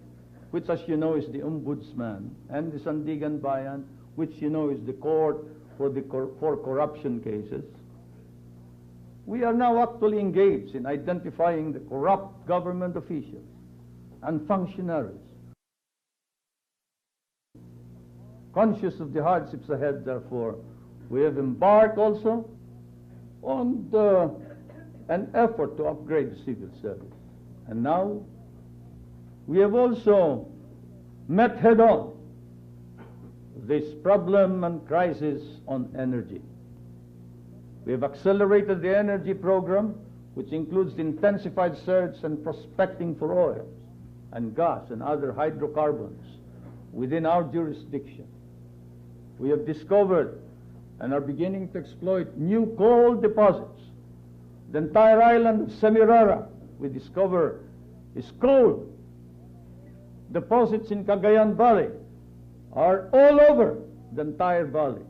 Speaker 7: which, as you know, is the Ombudsman, and the Sandigan Bayan, which you know is the court for corruption cases. We are now actually engaged in identifying the corrupt government officials and functionaries. Conscious of the hardships ahead, therefore, we have embarked also on an effort to upgrade the civil service. And now we have also met head-on this problem and crisis on energy. We have accelerated the energy program, which includes the intensified search and prospecting for oil and gas and other hydrocarbons within our jurisdiction. We have discovered and are beginning to exploit new coal deposits. The entire island of Semirara, we discover, is coal. Deposits in Cagayan Valley are all over the entire valley.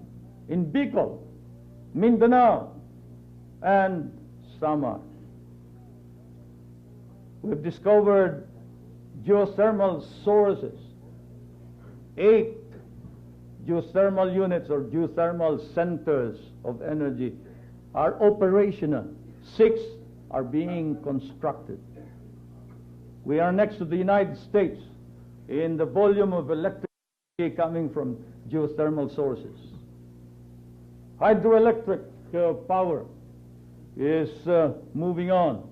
Speaker 7: In Bicol, Mindanao, and Samar. We've discovered geothermal sources. 8 geothermal units or geothermal centers of energy are operational. 6 are being constructed. We are next to the United States in the volume of electricity coming from geothermal sources. Hydroelectric power is moving on.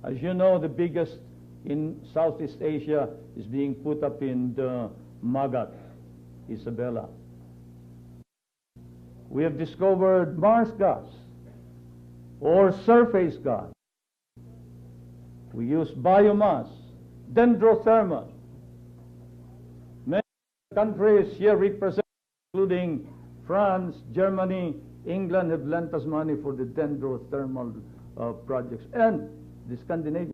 Speaker 7: As you know, the biggest in Southeast Asia is being put up in the Magat, Isabela. We have discovered Mars gas or surface gas. We use biomass, dendrothermal. Many countries here represented, including France, Germany, England, have lent us money for the dendrothermal projects, and the Scandinavian.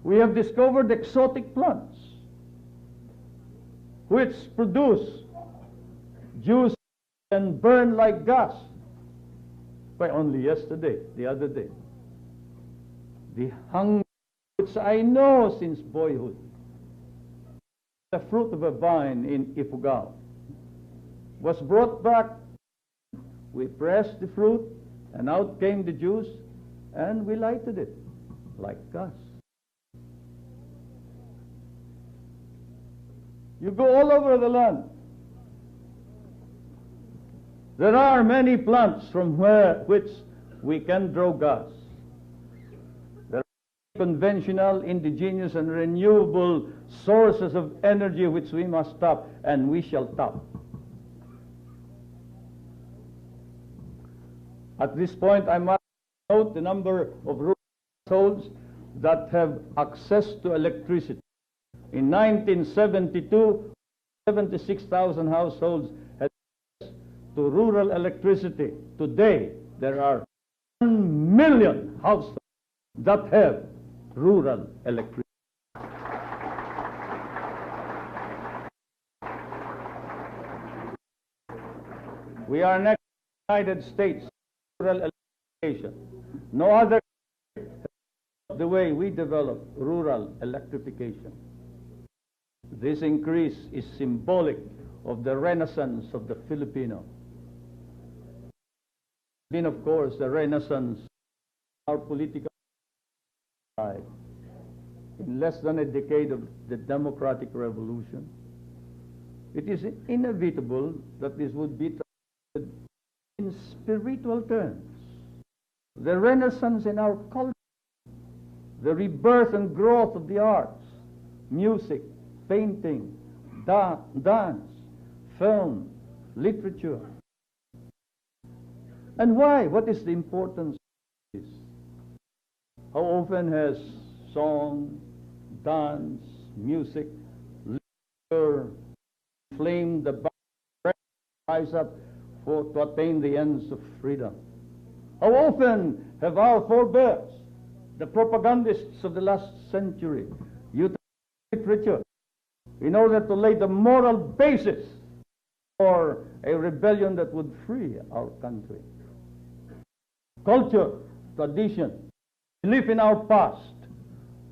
Speaker 7: We have discovered exotic plants which produce juice and burn like gas. By only yesterday, the other day. The hunger, which I know since boyhood, the fruit of a vine in Ifugao, was brought back. We pressed the fruit, and out came the juice, and we lighted it like gas. You go all over the land. There are many plants from which we can draw gas. There are conventional, indigenous, and renewable sources of energy which we must tap, and we shall tap. At this point, I must note the number of rural households that have access to electricity. In 1972, 76,000 households had access to rural electricity. Today, there are 1 million households that have rural electricity. We are next in the United States, rural electrification. No other the way we develop rural electrification. This increase is symbolic of the renaissance of the Filipino. Then, of course, the renaissance of our political life. In less than a decade of the democratic revolution, it is inevitable that this would be translated in spiritual terms. The renaissance in our culture, the rebirth and growth of the arts, music, painting, dance, film, literature. And why? What is the importance of this? How often has song, dance, music, literature, flame the rise up to attain the ends of freedom. How often have our forebears, the propagandists of the last century, used literature in order to lay the moral basis for a rebellion that would free our country? Culture, tradition, belief in our past,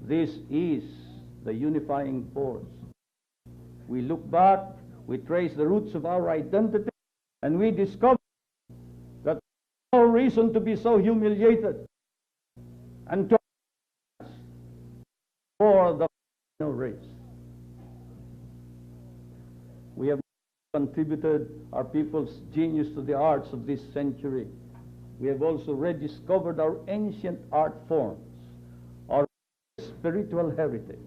Speaker 7: this is the unifying force. We look back, we trace the roots of our identity, and we discover that no reason to be so humiliated and to for the race. We have contributed our people's genius to the arts of this century. We have also rediscovered our ancient art forms, our spiritual heritage.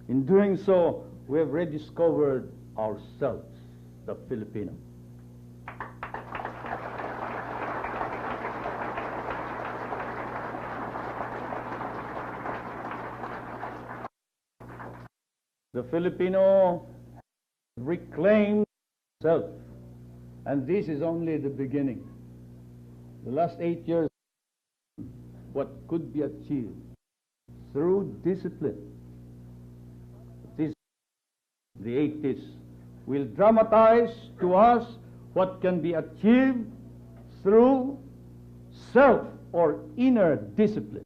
Speaker 7: In doing so, we have rediscovered ourselves, the Filipino. The Filipino reclaimed itself, and this is only the beginning. The last 8 years, what could be achieved through discipline. The 80s will dramatize to us what can be achieved through self or inner discipline.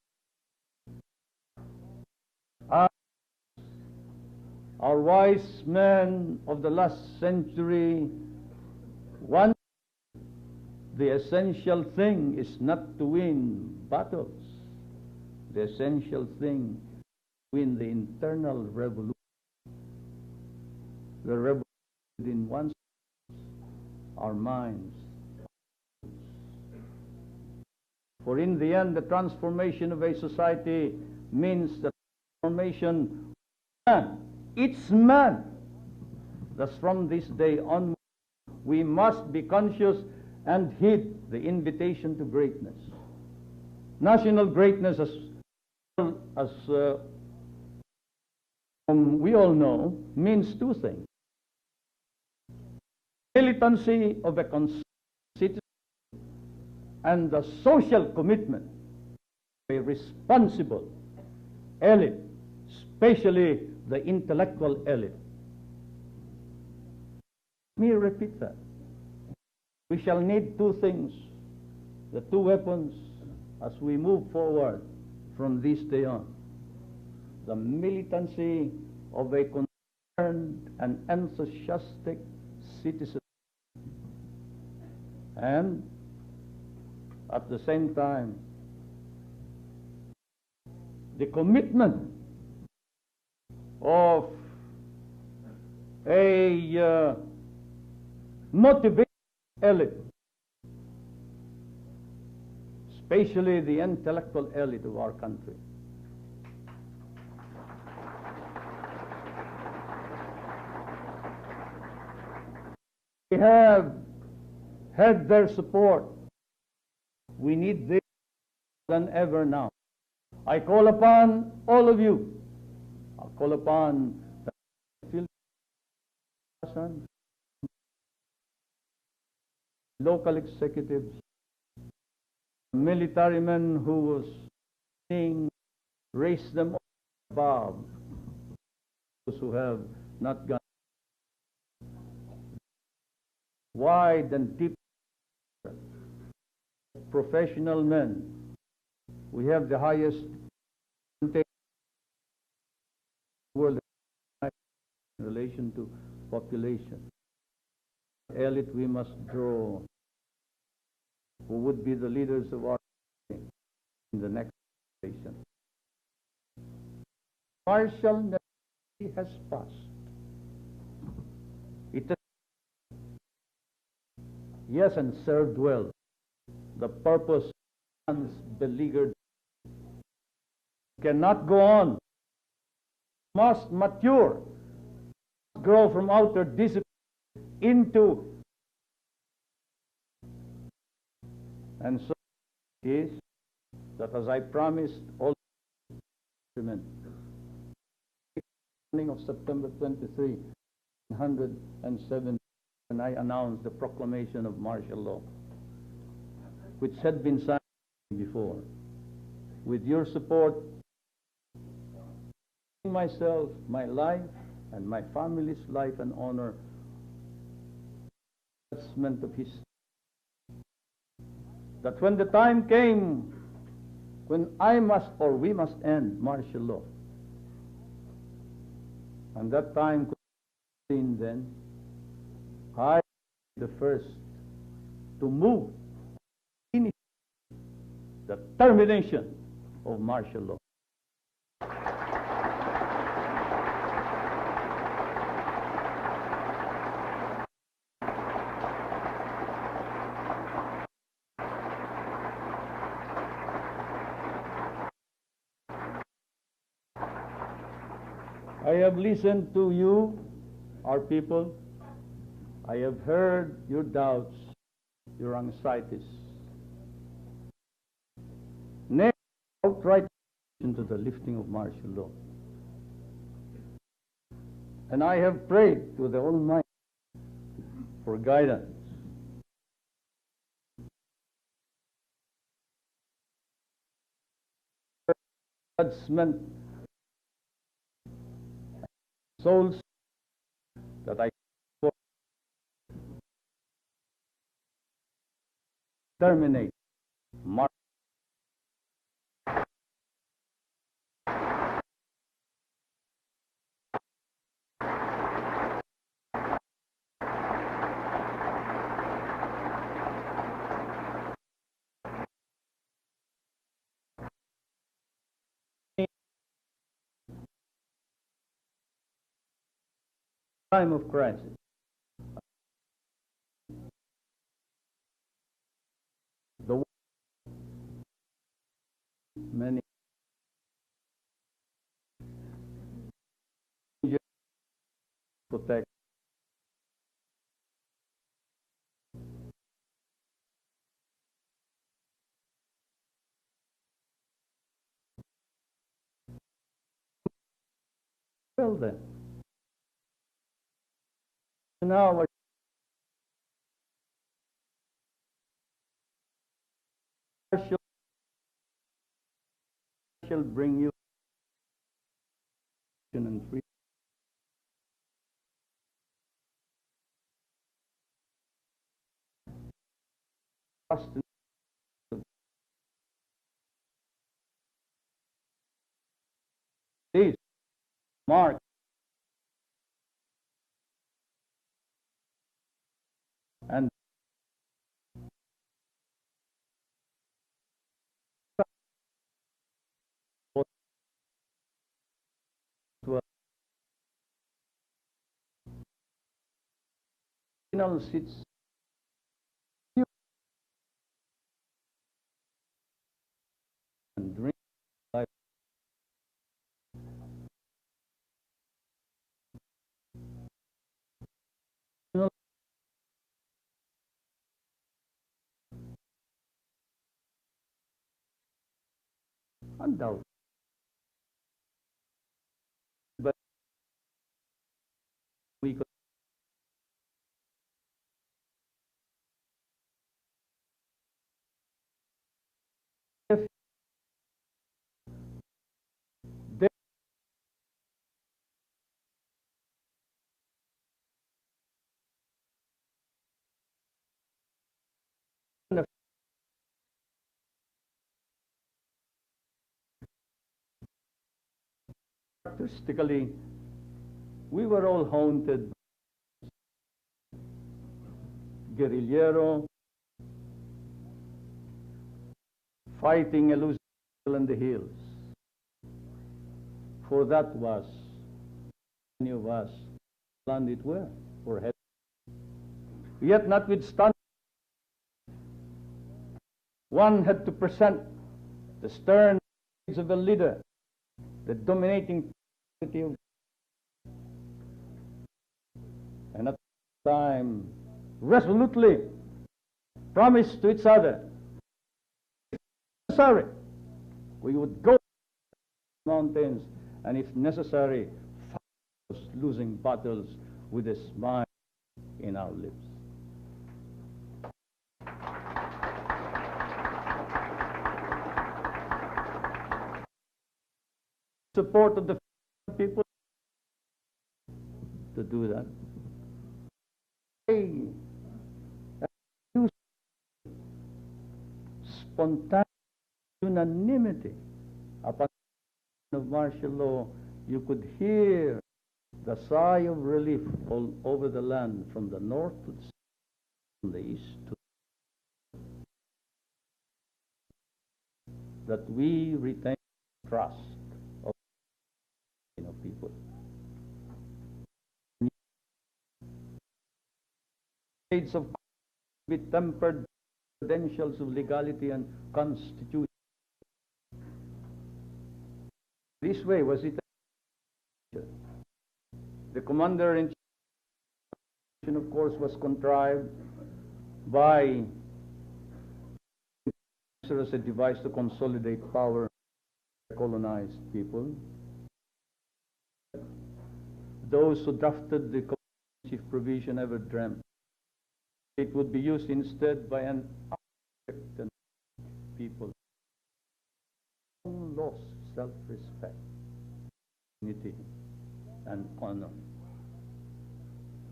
Speaker 7: Our wise men of the last century, one, the essential thing is not to win battles. The essential thing is to win the internal revolution. The revolution within one's, our minds. For in the end, the transformation of a society means the transformation of man. It's man. Thus, from this day on, we must be conscious and heed the invitation to greatness. National greatness, as we all know, means two things. Militancy of a concerned citizen and the social commitment of a responsible elite, especially the intellectual elite. Let me repeat that. We shall need two things, the two weapons, as we move forward from this day on. The militancy of a concerned and enthusiastic citizen, and at the same time, the commitment of a motivated elite, especially the intellectual elite of our country. We have had their support. We need this more than ever now. I call upon all of you. I call upon the local executives, military men who was saying, raise them above those who have not gone. Wide and deep professional men. We have the highest world in relation to population. Elite we must draw, who would be the leaders of our country in the next generation. Martial necessity has passed. It has, yes, and served well the purpose of man's beleaguered. Cannot go on. Must mature, grow from outer discipline into, and so it is that, as I promised all judgment. Of September 23, 1907, when I announced the proclamation of martial law, which had been signed before. With your support, myself, my life, and my family's life and honor, judgment of history, that when the time came when I must or we must end martial law, and that time could be seen then, I am the first to move in the termination of martial law. I have listened to you, our people. I have heard your doubts, your anxieties. Never outright into the lifting of martial law. And I have prayed to the Almighty for guidance. Judgment souls that I terminate martial time of crisis. The many protect well then. Now shall bring you and freedom. Trust in this mark and sits and drink life. Undoubtedly. But we could if there characteristically, we were all haunted guerrillero, fighting elusive in the hills. For that was many of us landed where? For heaven. Yet notwithstanding, one had to present the stern face of a leader, the dominating of, and at the time resolutely promise to each other, if necessary, we would go mountains, and if necessary, losing battles with a smile in our lips. Support of the people to do that. Spontaneous unanimity upon of martial law, you could hear the sigh of relief all over the land, from the north to the south, from the east to that we retain trust of people. States of be tempered credentials of legality and constitution. This way was it. The commander-in-chief, of course, was contrived by as a device to consolidate power of colonized people. Those who drafted the commander-in-chief provision never dreamt it would be used instead by an arrogant people who lost self-respect, dignity, and honor.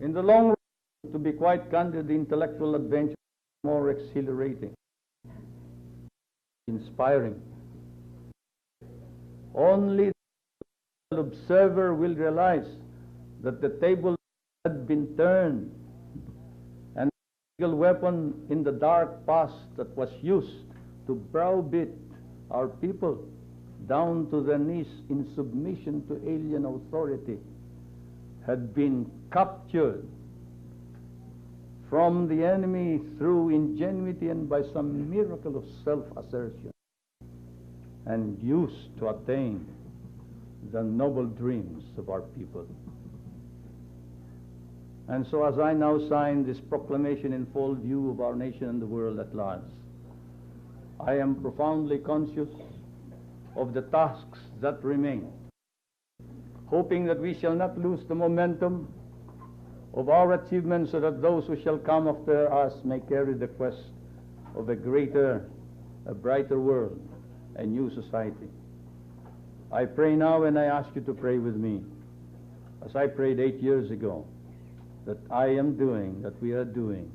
Speaker 7: In the long run, to be quite candid, the intellectual adventure is more exhilarating, inspiring. Only the observer will realize that the table had been turned, and the legal weapon in the dark past that was used to browbeat our people down to their knees in submission to alien authority had been captured from the enemy through ingenuity and by some miracle of self-assertion, and used to attain the noble dreams of our people. And so as I now sign this proclamation in full view of our nation and the world at large, I am profoundly conscious of the tasks that remain, hoping that we shall not lose the momentum of our achievements, so that those who shall come after us may carry the quest of a greater, a brighter world, a new society. I pray now, and I ask you to pray with me, as I prayed 8 years ago, that I am doing, that we are doing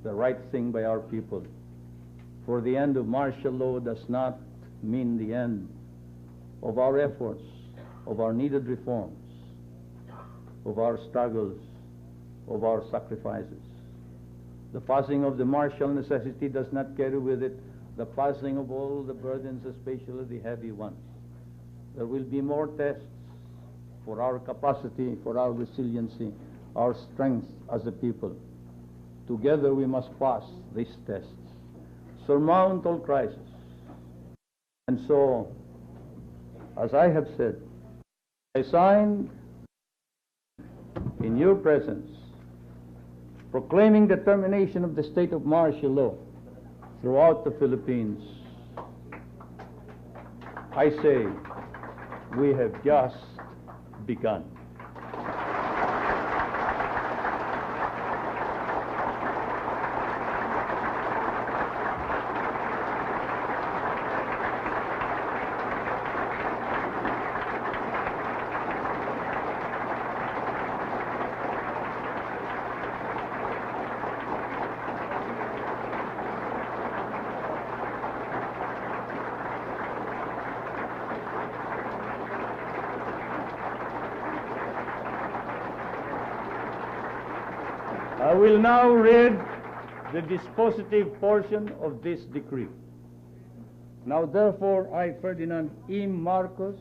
Speaker 7: the right thing by our people. For the end of martial law does not mean the end of our efforts, of our needed reforms, of our struggles, of our sacrifices. The passing of the martial necessity does not carry with it the passing of all the burdens, especially the heavy ones. There will be more tests for our capacity, for our resiliency, our strength as a people. Together we must pass these tests, surmount all crises. And so, as I have said, I sign in your presence, proclaiming the termination of the state of martial law throughout the Philippines. I say, we have just begun. I will now read the dispositive portion of this decree. Now therefore, I, Ferdinand E. Marcos,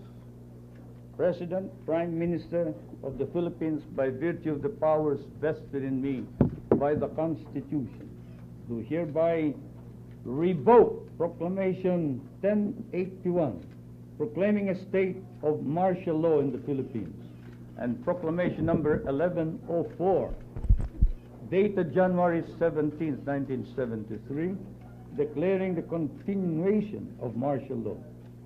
Speaker 7: President, Prime Minister of the Philippines, by virtue of the powers vested in me by the Constitution, do hereby revoke Proclamation 1081, proclaiming a state of martial law in the Philippines, and Proclamation number 1104, dated January 17, 1973, declaring the continuation of martial law,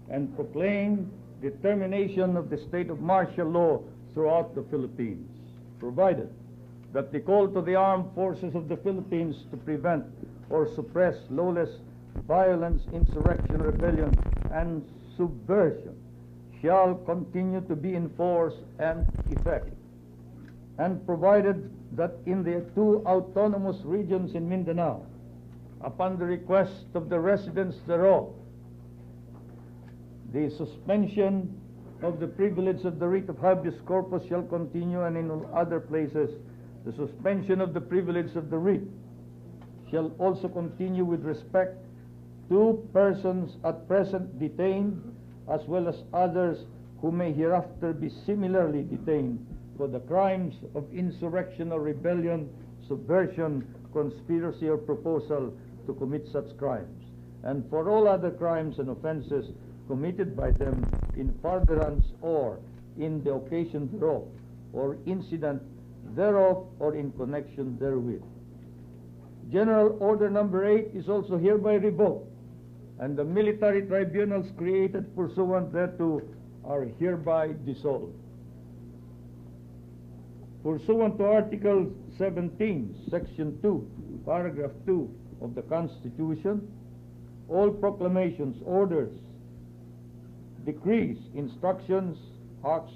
Speaker 7: and proclaim the termination of the state of martial law throughout the Philippines, provided that the call to the armed forces of the Philippines to prevent or suppress lawless violence, insurrection, rebellion, and subversion shall continue to be in force and effect, and provided that in the 2 autonomous regions in Mindanao, upon the request of the residents thereof, the suspension of the privilege of the writ of habeas corpus shall continue, and in all other places the suspension of the privilege of the writ shall also continue with respect to persons at present detained, as well as others who may hereafter be similarly detained for the crimes of insurrection or rebellion, subversion, conspiracy, or proposal to commit such crimes, and for all other crimes and offenses committed by them in furtherance or in the occasion thereof, or incident thereof, or in connection therewith. General Order Number 8 is also hereby revoked, and the military tribunals created pursuant thereto are hereby dissolved. Pursuant to Article 17, Section 2, Paragraph 2 of the Constitution, all proclamations, orders, decrees, instructions, acts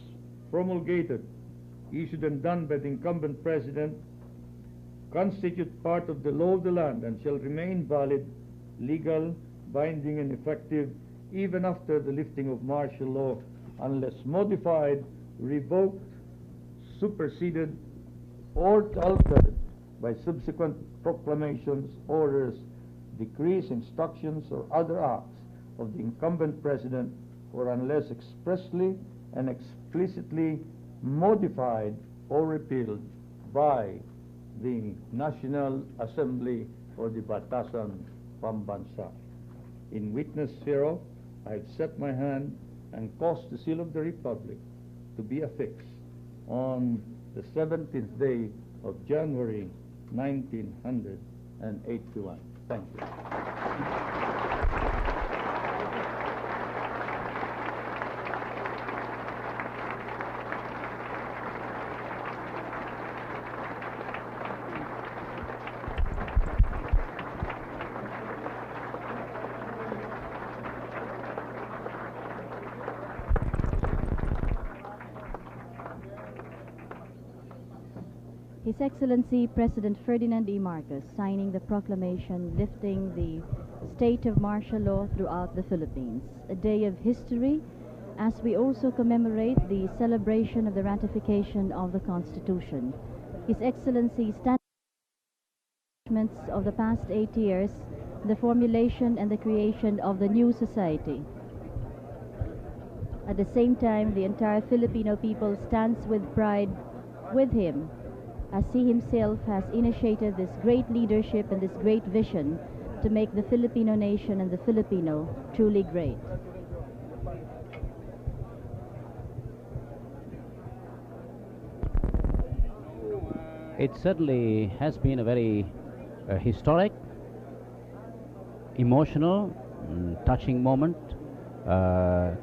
Speaker 7: promulgated, issued and done by the incumbent president constitute part of the law of the land and shall remain valid, legal, binding, and effective even after the lifting of martial law, unless modified, revoked, superseded, or altered by subsequent proclamations, orders, decrees, instructions, or other acts of the incumbent president, or unless expressly and explicitly modified or repealed by the National Assembly or the Batasan Pambansa. In witness hereof, I have set my hand and caused the seal of the Republic to be affixed on the 17th day of January 1981. Thank you.
Speaker 1: His Excellency President Ferdinand E. signing the proclamation lifting the state of martial law throughout the Philippines. A day of history as we also commemorate the celebration of the ratification of the Constitution. His Excellency stands of the past 8 years, the formulation and the creation of the new society. At the same time, the entire Filipino people stands with pride with him, as he himself has initiated this great leadership and this great vision to make the Filipino nation and the Filipino truly great.
Speaker 8: It certainly has been a very historic, emotional, touching moment.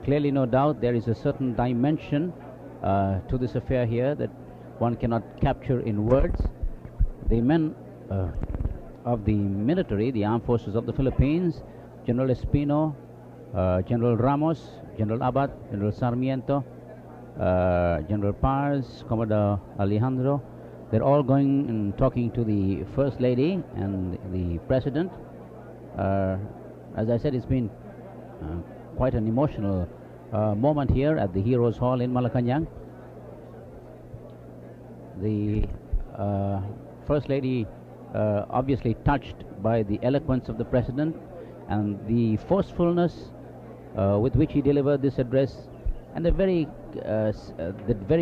Speaker 8: Clearly, no doubt, there is a certain dimension to this affair here that one cannot capture in words. The men of the military, the armed forces of the Philippines, General Espino, General Ramos, General Abad, General Sarmiento, General Pars, Commodore Alejandro, they're all going and talking to the First Lady and the President. As I said, it's been quite an emotional moment here at the Heroes Hall in Malacanang. The First Lady obviously touched by the eloquence of the President and the forcefulness with which he delivered this address, and the very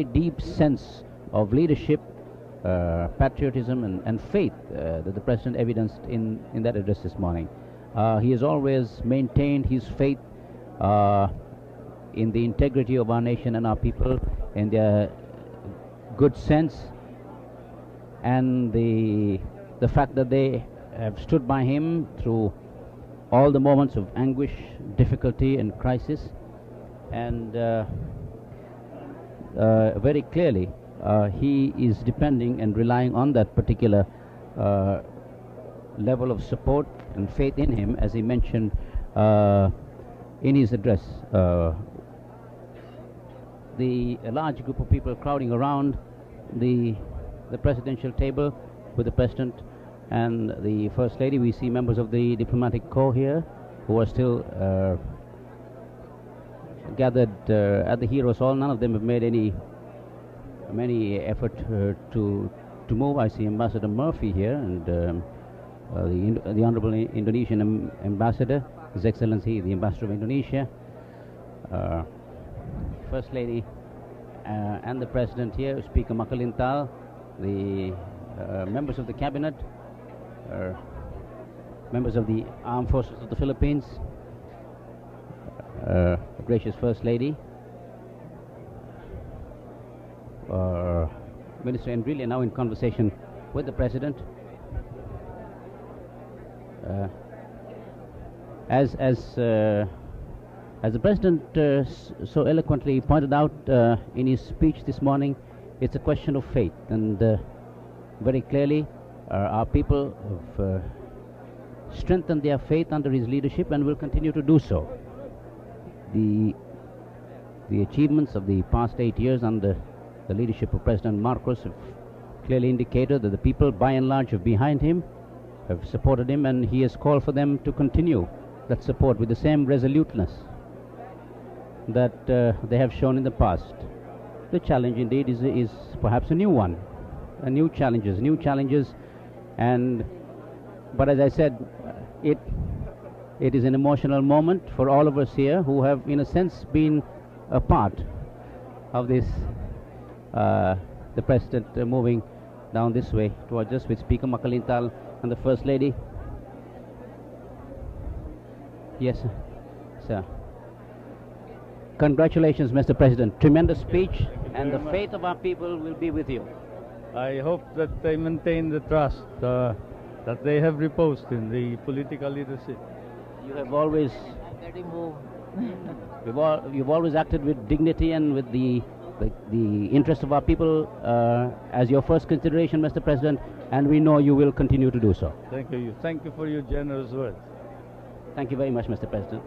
Speaker 8: deep sense of leadership, patriotism, and faith that the President evidenced in that address this morning. He has always maintained his faith in the integrity of our nation and our people, in their good sense, and the fact that they have stood by him through all the moments of anguish, difficulty, and crisis. and very clearly he is depending and relying on that particular level of support and faith in him, as he mentioned in his address. A large group of people crowding around the presidential table with the President and the First Lady. We see members of the diplomatic corps here who are still gathered at the Heroes Hall. None of them have made any effort to move. I see Ambassador Murphy here, and the Honorable Indonesian Ambassador, His Excellency the Ambassador of Indonesia, First Lady and the President here, Speaker Makalintal, the members of the Cabinet, members of the Armed Forces of the Philippines, gracious First Lady, Minister Enrile now in conversation with the President. As the President so eloquently pointed out in his speech this morning, it's a question of faith, and very clearly our people have strengthened their faith under his leadership and will continue to do so. The achievements of the past 8 years under the leadership of President Marcos have clearly indicated that the people by and large are behind him, have supported him, and he has called for them to continue that support with the same resoluteness that they have shown in the past. The challenge indeed is perhaps a new one, new challenges, but as I said, it is an emotional moment for all of us here who have in a sense been a part of this, the President moving down this way towards us with Speaker Makalintal and the First Lady. Yes, sir. Congratulations, Mr. President. Tremendous speech, and the faith of our people will be with you.
Speaker 7: I hope that they maintain the trust that they have reposed in the political leadership.
Speaker 8: You have always you've always acted with dignity and with the interest of our people as your first consideration, Mr. President, and we know you will continue to do so.
Speaker 7: Thank you. Thank you for your generous words.
Speaker 8: Thank you very much, Mr. President.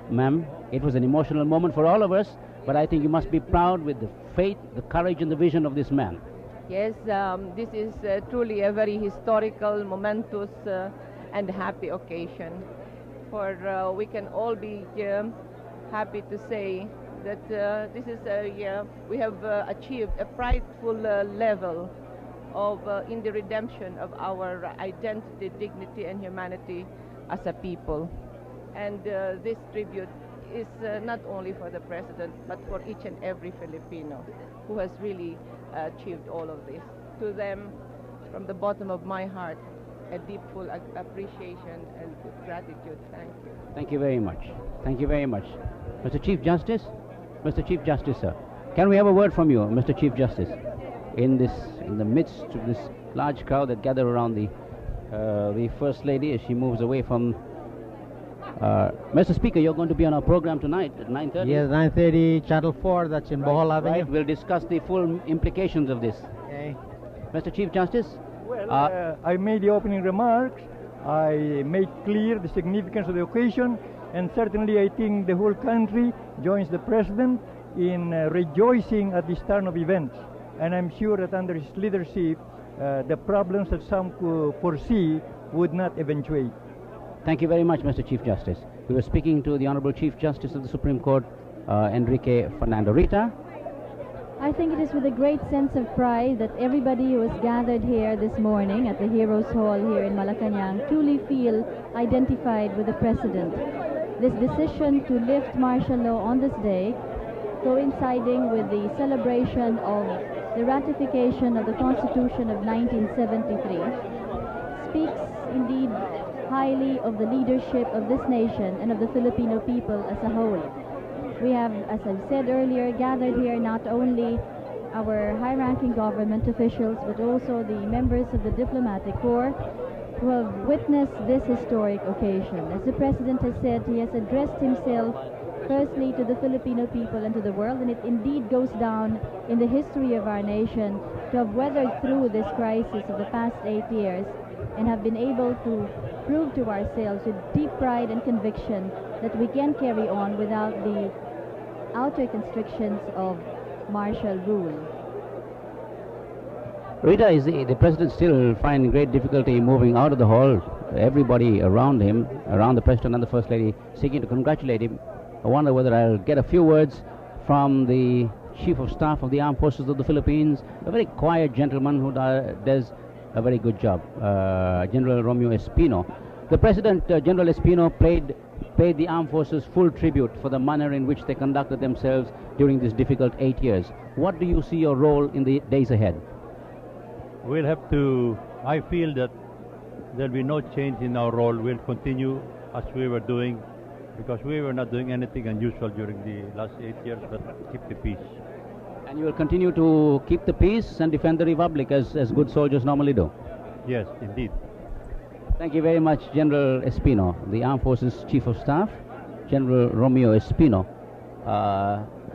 Speaker 8: Ma'am, it was an emotional moment for all of us, but I think you must be proud with the faith, the courage, and the vision of this man.
Speaker 9: Yes, this is truly a very historical, momentous, and happy occasion. For we can all be happy to say that this is we have achieved a prideful level of in the redemption of our identity, dignity, and humanity as a people. And this tribute is not only for the President, but for each and every Filipino who has really achieved all of this. To them, from the bottom of my heart, a deep, full appreciation and gratitude. Thank you.
Speaker 8: Thank you very much. Thank you very much. Mr. Chief Justice? Mr. Chief Justice, sir. Can we have a word from you, Mr. Chief Justice? In the midst of this large crowd that gather around the First Lady as she moves away from... Mr. Speaker, you're going to be on our program tonight at 9:30.
Speaker 10: Yes, 9:30, Channel 4, that's in Bohol Avenue.
Speaker 8: Right, we'll discuss the full implications of this.
Speaker 10: Okay.
Speaker 8: Mr. Chief Justice?
Speaker 5: Well, I made the opening remarks. I made clear the significance of the occasion, and certainly I think the whole country joins the President in rejoicing at this turn of events. And I'm sure that under his leadership, the problems that some could foresee would not eventuate.
Speaker 8: Thank you very much, Mr. Chief Justice. We were speaking to the Honorable Chief Justice of the Supreme Court, Enrique Fernando. Rita?
Speaker 1: I think it is with a great sense of pride that everybody who has gathered here this morning at the Heroes Hall here in Malacanang truly feel identified with the President. This decision to lift martial law on this day, coinciding with the celebration of the ratification of the Constitution of 1973, speaks indeed highly of the leadership of this nation and of the Filipino people as a whole. We have, as I've said earlier, gathered here not only our high-ranking government officials, but also the members of the diplomatic corps who have witnessed this historic occasion. As the President has said, he has addressed himself firstly to the Filipino people and to the world, and it indeed goes down in the history of our nation to have weathered through this crisis of the past 8 years and have been able to prove to ourselves with deep pride and conviction that we can carry on without the outer constrictions of martial rule.
Speaker 8: Rita, is the President still finding great difficulty moving out of the hall? Everybody around him, around the President and the First Lady, seeking to congratulate him. I wonder whether I'll get a few words from the Chief of Staff of the Armed Forces of the Philippines, a very quiet gentleman who does a very good job, General Romeo Espino. The President, General Espino, paid the Armed Forces full tribute for the manner in which they conducted themselves during this difficult 8 years. What do you see your role in the days ahead?
Speaker 11: We'll have to, I feel that there'll be no change in our role. We'll continue as we were doing, because we were not doing anything unusual during the last 8 years, but keep the peace.
Speaker 8: And you will continue to keep the peace and defend the Republic as good soldiers normally do?
Speaker 11: Yes, indeed.
Speaker 8: Thank you very much, General Espino, the Armed Forces Chief of Staff, General Romeo Espino,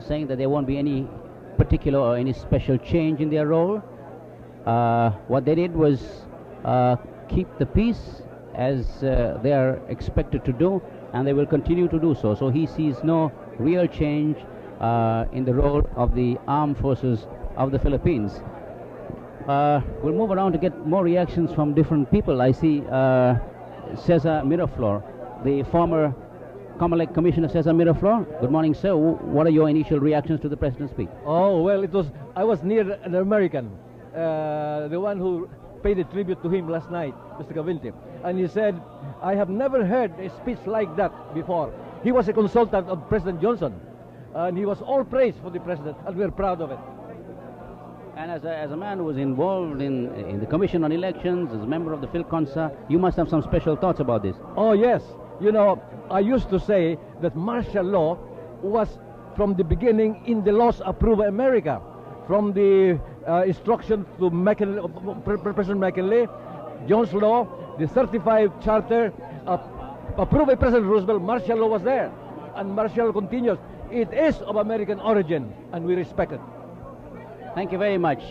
Speaker 8: saying that there won't be any particular or any special change in their role. What they did was keep the peace as they are expected to do, and they will continue to do so. So he sees no real change in the role of the Armed Forces of the Philippines. We'll move around to get more reactions from different people. I see Cesar Miraflor, the former Comelec Commissioner Cesar Miraflor. Good morning, sir. What are your initial reactions to the President's speech?
Speaker 12: Oh, well, I was near an American, the one who paid a tribute to him last night, Mr. Gavilte, and he said, I have never heard a speech like that before. He was a consultant of President Johnson, and he was all praise for the President, and we're proud of it.
Speaker 8: And as a man who was involved in the Commission on Elections, as a member of the PhilConsa, you must have some special thoughts about this.
Speaker 12: Oh, yes. You know, I used to say that martial law was from the beginning in the laws approved by America. From the instruction to President McKinley, Jones Law, the 35 Charter, approved by President Roosevelt, martial law was there. And martial law continues. It is of American origin, and we respect it.
Speaker 8: Thank you very much.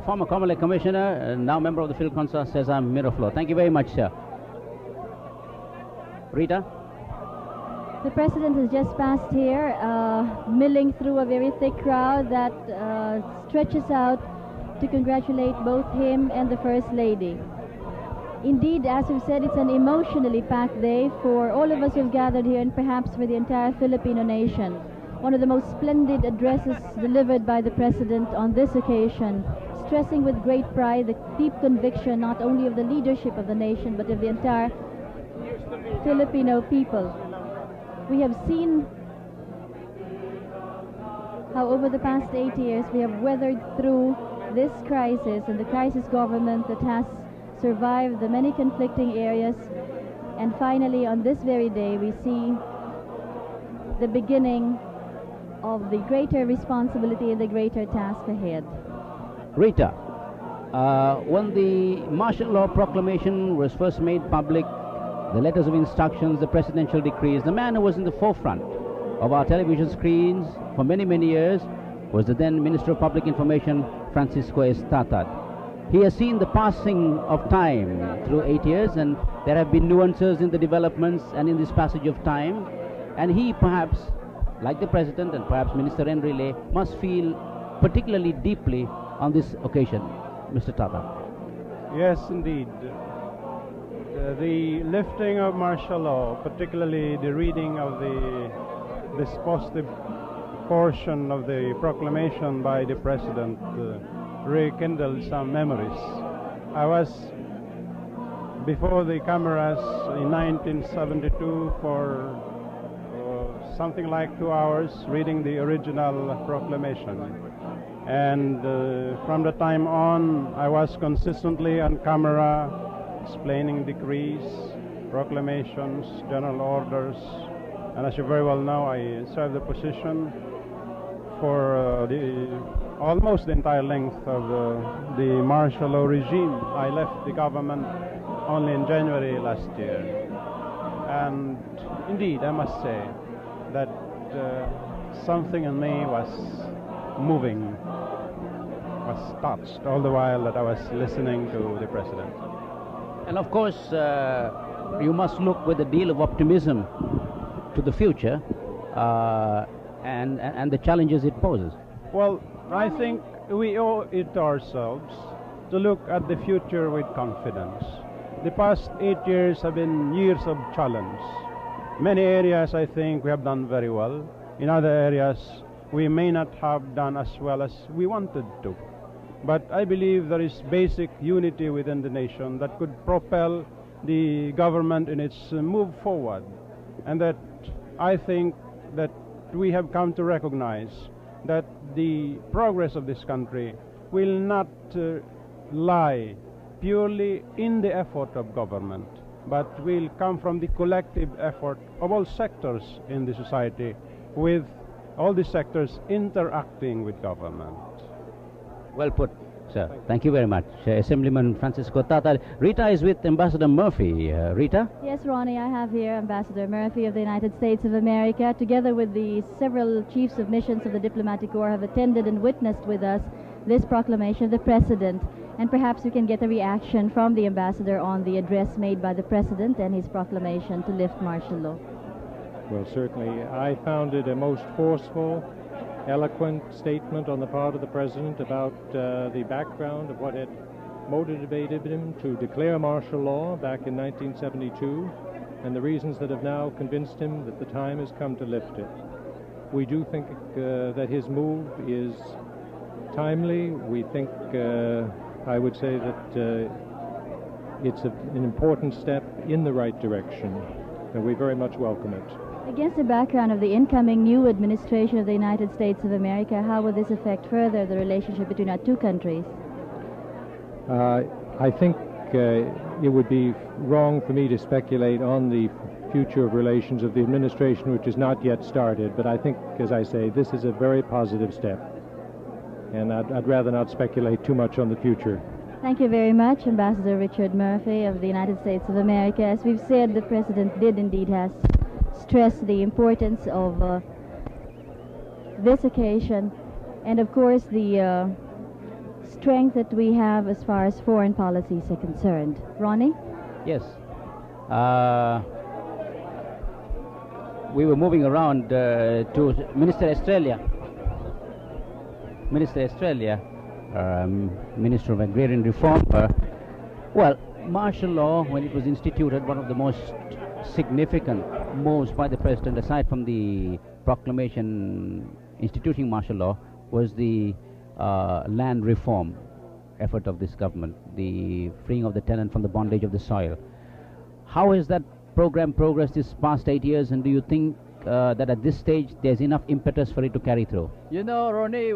Speaker 8: Former Comelec Commissioner, now member of the PhilConsa, Cesar Miraflor. Thank you very much, sir. Rita?
Speaker 1: The President has just passed here, milling through a very thick crowd that stretches out to congratulate both him and the First Lady. Indeed, as we've said, it's an emotionally packed day for all of us who've gathered here, and perhaps for the entire Filipino nation. One of the most splendid addresses delivered by the President on this occasion, stressing with great pride the deep conviction not only of the leadership of the nation, but of the entire Filipino people. We have seen how over the past 8 years we have weathered through this crisis, and the crisis government that has survived the many conflicting areas, and finally on this very day we see the beginning of the greater responsibility and the greater task ahead.
Speaker 8: Rita, when the martial law proclamation was first made public, the letters of instructions, the presidential decrees, the man who was in the forefront of our television screens for many, many years was the then Minister of Public Information, Francisco Estatad. He has seen the passing of time through 8 years, and there have been nuances in the developments and in this passage of time, and he perhaps, like the President and perhaps Minister Enrile, must feel particularly deeply on this occasion. Mr. Tata.
Speaker 6: Yes, indeed. The lifting of martial law, particularly the reading of the dispositive portion of the proclamation by the President, rekindled some memories. I was before the cameras in 1972 for something like 2 hours reading the original proclamation, and from the time on I was consistently on camera explaining decrees, proclamations, general orders, and as you very well know, I served the position for almost the entire length of the martial law regime. I left the government only in January last year, and indeed I must say that
Speaker 13: something in me was moving, was touched all the while that I was listening to the President.
Speaker 8: And of course, you must look with a deal of optimism to the future and the challenges it poses.
Speaker 13: Well, I think we owe it ourselves to look at the future with confidence. The past 8 years have been years of challenge. Many areas I think we have done very well. In other areas we may not have done as well as we wanted to. But I believe there is basic unity within the nation that could propel the government in its move forward. And that I think that we have come to recognize that the progress of this country will not lie purely in the effort of government, but will come from the collective effort of all sectors in the society, with all the sectors interacting with government.
Speaker 8: Well put, sir. Thank you very much. Assemblyman Francisco Tata. Rita is with Ambassador Murphy. Rita?
Speaker 1: Yes, Ronnie, I have here Ambassador Murphy of the United States of America, together with the several chiefs of missions of the diplomatic corps, have attended and witnessed with us this proclamation of the President. And perhaps we can get a reaction from the Ambassador on the address made by the President and his proclamation to lift martial law.
Speaker 14: Well, certainly, I found it a most forceful, eloquent statement on the part of the President about the background of what had motivated him to declare martial law back in 1972, and the reasons that have now convinced him that the time has come to lift it. We do think that his move is timely. We think, I would say that it's an important step in the right direction, and we very much welcome it.
Speaker 1: Against the background of the incoming new administration of the United States of America, how will this affect further the relationship between our two countries?
Speaker 14: I think it would be wrong for me to speculate on the future of relations of the administration, which is not yet started, but I think, as I say, this is a very positive step, and I'd rather not speculate too much on the future.
Speaker 1: Thank you very much, Ambassador Richard Murphy of the United States of America. As we've said, the President did indeed has stressed the importance of this occasion, and of course the strength that we have as far as foreign policies are concerned. Ronnie?
Speaker 8: Yes. We were moving around to Minister Australia. Minister Australia, Minister of Agrarian Reform. Well, martial law, when it was instituted, one of the most significant moves by the President, aside from the proclamation instituting martial law, was the land reform effort of this government, the freeing of the tenant from the bondage of the soil. How has that program progressed this past 8 years, and do you think that at this stage there's enough impetus for it to carry through?
Speaker 7: You know, Ronnie,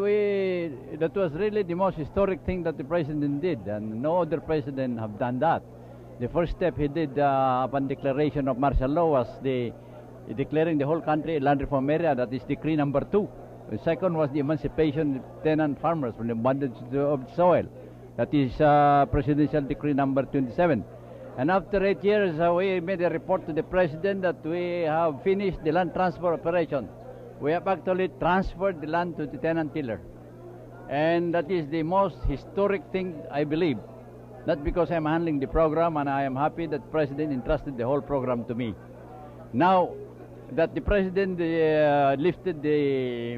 Speaker 7: that was really the most historic thing that the President did, and no other President have done that. The first step he did upon declaration of martial law was declaring the whole country a land reform area. That is decree number 2. The second was the emancipation of tenant farmers from the bondage of soil. That is presidential decree number 27. And after 8 years, we made a report to the President that we have finished the land transfer operation. We have actually transferred the land to the tenant tiller. And that is the most historic thing, I believe. Not because I'm handling the program, and I am happy that the President entrusted the whole program to me. Now that the President lifted the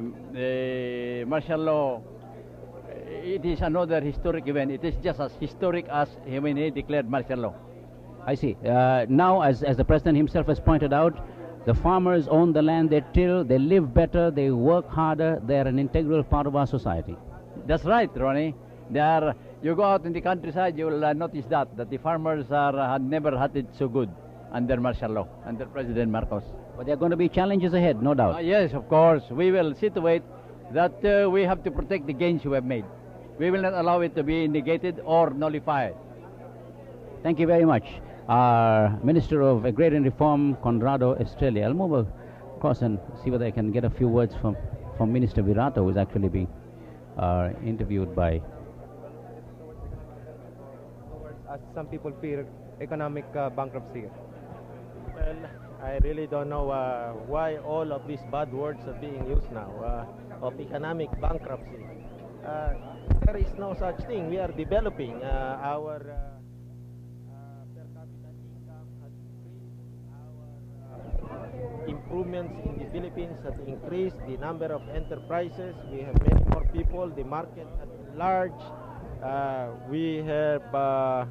Speaker 7: martial law, it is another historic event. It is just as historic as when he declared martial law.
Speaker 8: I see. Now, as the President himself has pointed out, the farmers own the land they till, they live better, they work harder, they are an integral part of our society.
Speaker 7: That's right, Ronnie. You go out in the countryside, you will notice that the farmers had never had it so good under martial law, under President Marcos.
Speaker 8: But there are going to be challenges ahead, no doubt.
Speaker 7: Yes, of course. We will see to it that we have to protect the gains we have made. We will not allow it to be negated or nullified.
Speaker 8: Thank you very much. Our Minister of Agrarian Reform, Conrado Estrella. I'll move across and see whether I can get a few words from Minister Virata, who is actually being interviewed by...
Speaker 15: As some people fear economic bankruptcy.
Speaker 16: Well,
Speaker 15: I really don't know why all of these bad words are being used now, of economic bankruptcy. There is no such thing. We are developing. Our per capita income has increased. Our improvements in the Philippines have increased. The number of enterprises, we have many more people. The market at large. We have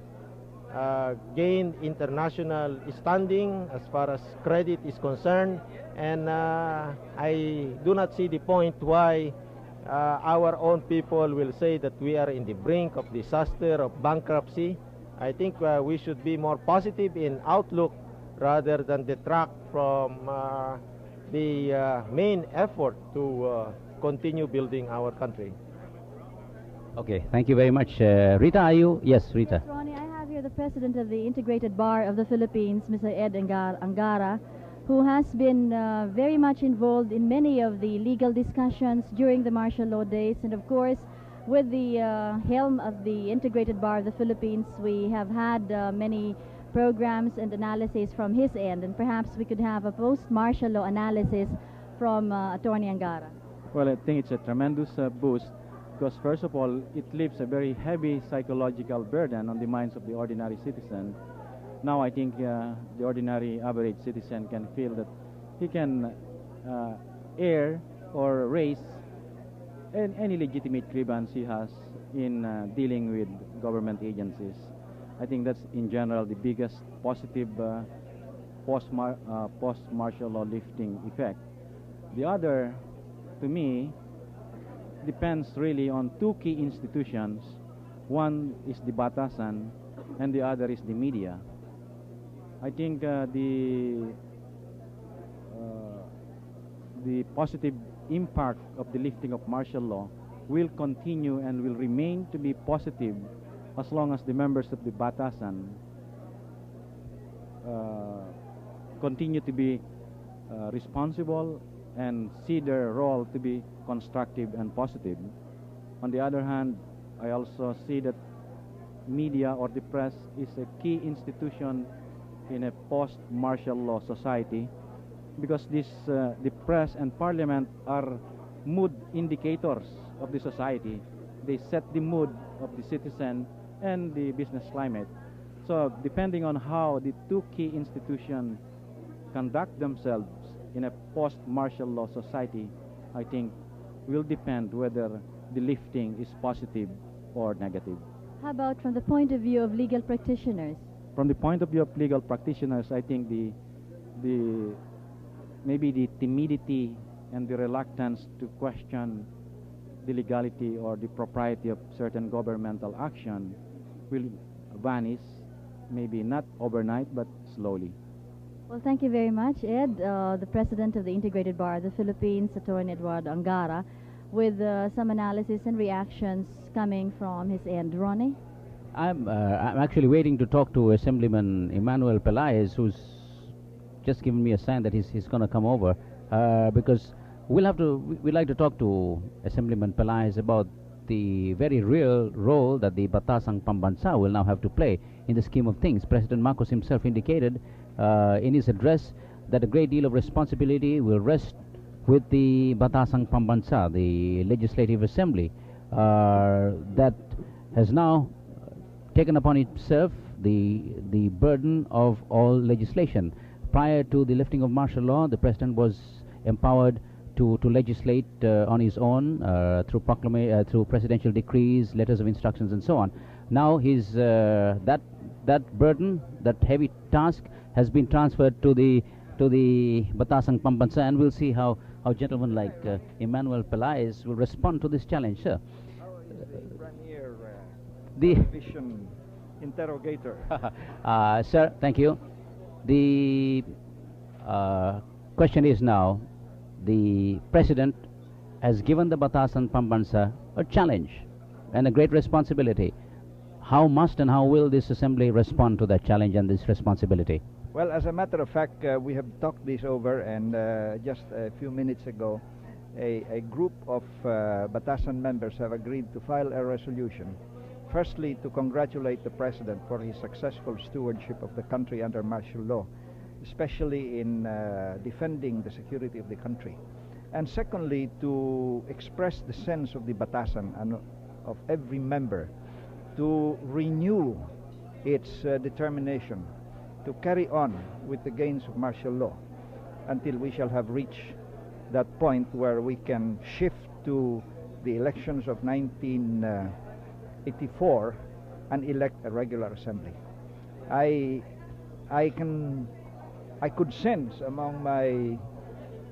Speaker 15: gained international standing as far as credit is concerned, and I do not see the point why our own people will say that we are in the brink of disaster, of bankruptcy. I think we should be more positive in outlook rather than detract from the main effort to continue building our country.
Speaker 8: Okay, thank you very much. Rita, are you? Yes, Rita.
Speaker 1: Ronnie, I have here the president of the Integrated Bar of the Philippines, Mr. Ed Angara, who has been very much involved in many of the legal discussions during the martial law days. And of course, with the helm of the Integrated Bar of the Philippines, we have had many programs and analyses from his end. And perhaps we could have a post-martial law analysis from Attorney Angara.
Speaker 16: Well, I think it's a tremendous boost, because first of all, it leaves a very heavy psychological burden on the minds of the ordinary citizen. Now I think the ordinary average citizen can feel that he can air or raise any legitimate grievance he has in dealing with government agencies. I think that's in general the biggest positive post-martial law lifting effect. The other, to me, depends really on two key institutions. One is the batasan and the other is the media. I think the positive impact of the lifting of martial law will continue and will remain to be positive as long as the members of the batasan continue to be responsible and see their role to be constructive and positive. On the other hand, I also see that media or the press is a key institution in a post-martial law society, because the press and parliament are mood indicators of the society. They set the mood of the citizen and the business climate. So depending on how the two key institutions conduct themselves in a post-martial law society, I think will depend whether the lifting is positive or negative.
Speaker 1: How about from the point of view of legal practitioners?
Speaker 16: From the point of view of legal practitioners, I think maybe the timidity and the reluctance to question the legality or the propriety of certain governmental action will vanish, maybe not overnight, but slowly.
Speaker 1: Well, thank you very much, Ed, the president of the Integrated Bar of the Philippines, Attorney Eduardo Angara, with some analysis and reactions coming from his end. Ronnie?
Speaker 8: I'm actually waiting to talk to Assemblyman Emmanuel Pelaez, who's just given me a sign that he's going to come over, because we'd like to talk to Assemblyman Pelaez about the very real role that the Batasang Pambansa will now have to play in the scheme of things. President Marcos himself indicated in his address that a great deal of responsibility will rest with the Batasang Pambansa, the Legislative Assembly, that has now taken upon itself the burden of all legislation. Prior to the lifting of martial law, the President was empowered to legislate on his own through presidential decrees, letters of instructions, and so on. Now that burden, that heavy task, has been transferred to the Batasang Pambansa, and we'll see how gentlemen like Emmanuel Pelaez will respond to this challenge, sir.
Speaker 17: The television interrogator.
Speaker 8: Sir, thank you. The question is now, the President has given the Batasan Pambansa a challenge and a great responsibility. How must and how will this Assembly respond to that challenge and this responsibility?
Speaker 17: Well, as a matter of fact, we have talked this over, and just a few minutes ago, a group of Batasan members have agreed to file a resolution. Firstly, to congratulate the President for his successful stewardship of the country under martial law, especially in defending the security of the country. And secondly, to express the sense of the Batasan and of every member to renew its determination to carry on with the gains of martial law until we shall have reached that point where we can shift to the elections of 1984 and elect a regular assembly. I could sense among my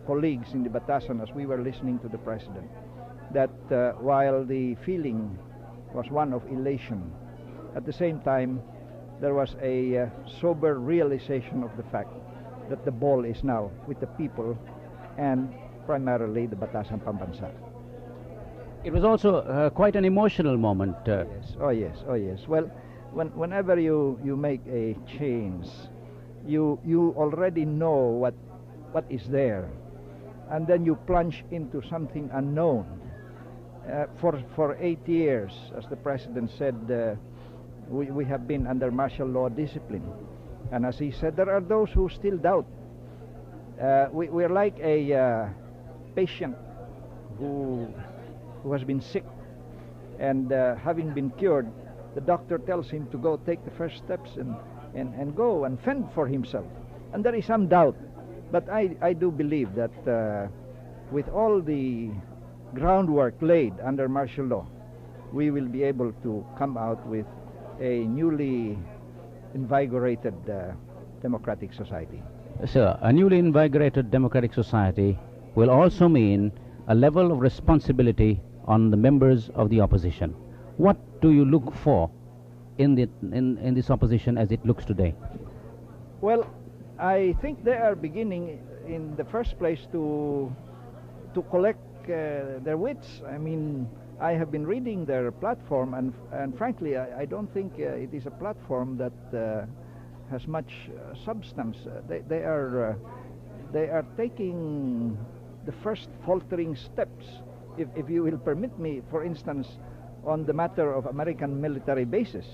Speaker 17: colleagues in the Batasan as we were listening to the President that while the feeling was one of elation, at the same time there was a sober realization of the fact that the ball is now with the people and primarily the Batasan Pambansa.
Speaker 8: It was also quite an emotional moment.
Speaker 17: Yes. Oh yes. Well, whenever you make a change, you already know what is there, and then you plunge into something unknown. For 8 years, as the President said, we have been under martial law discipline, and as he said, there are those who still doubt. We're like a patient who has been sick, and having been cured, the doctor tells him to go take the first steps and go and fend for himself. And there is some doubt, but I do believe that with all the groundwork laid under martial law, we will be able to come out with a newly invigorated democratic society.
Speaker 8: Sir, a newly invigorated democratic society will also mean a level of responsibility on the members of the opposition. What do you look for in this opposition as it looks today?
Speaker 17: Well, I think they are beginning in the first place to collect their wits. I mean, I have been reading their platform, and frankly, I don't think it is a platform that has much substance. They are taking the first faltering steps, if you will permit me, for instance, on the matter of American military bases.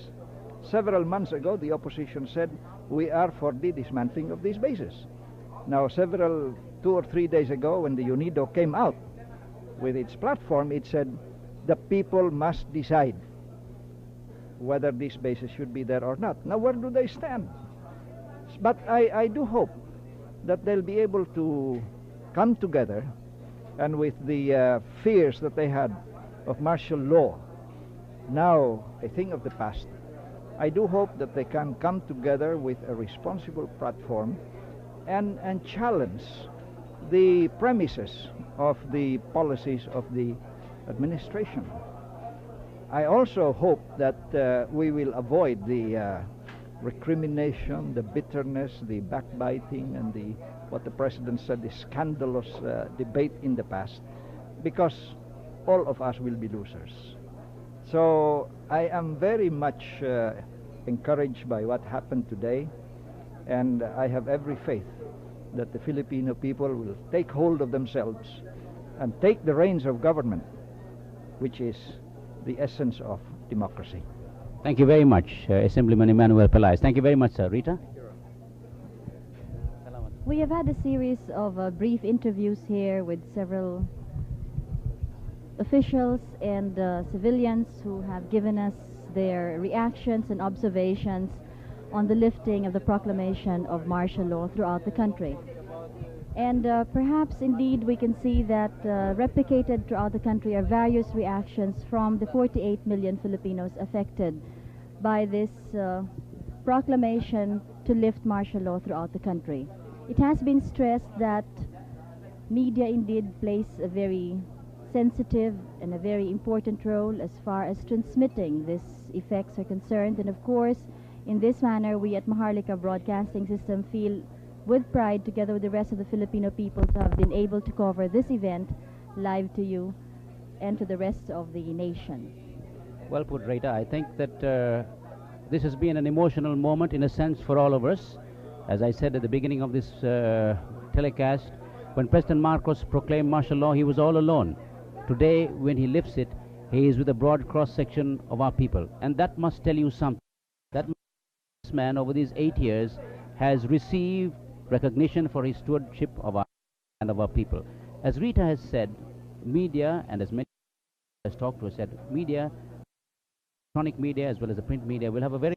Speaker 17: Several months ago, the opposition said, we are for the dismantling of these bases. Now, 2 or 3 days ago, when the UNIDO came out with its platform, it said, the people must decide whether these bases should be there or not. Now, where do they stand? But I do hope that they'll be able to come together, and with the fears that they had of martial law, now a thing of the past, I do hope that they can come together with a responsible platform and challenge the premises of the policies of the administration. I also hope that we will avoid the recrimination, the bitterness, the backbiting, and what the President said, the scandalous debate in the past, because all of us will be losers. So I am very much encouraged by what happened today, and I have every faith that the Filipino people will take hold of themselves and take the reins of government, which is the essence of democracy.
Speaker 8: Thank you very much, Assemblyman Emmanuel Pelaez. Thank you very much, sir. Rita?
Speaker 1: We have had a series of brief interviews here with several officials and civilians who have given us their reactions and observations on the lifting of the proclamation of martial law throughout the country. And perhaps indeed we can see that replicated throughout the country are various reactions from the 48 million Filipinos affected by this proclamation to lift martial law throughout the country. It has been stressed that media indeed plays a very sensitive and a very important role as far as transmitting these effects are concerned, and of course in this manner we at Maharlika Broadcasting System feel with pride, together with the rest of the Filipino people, to have been able to cover this event live to you and to the rest of the nation.
Speaker 8: Well put, Rita. I think that this has been an emotional moment in a sense for all of us. As I said at the beginning of this telecast, when President Marcos proclaimed martial law, he was all alone. Today, when he lifts it, he is with a broad cross-section of our people. And that must tell you something. That this man over these 8 years has received recognition for his stewardship of our and of our people. As Rita has said, media, and as many has talked to, said media, electronic media as well as the print media will have a very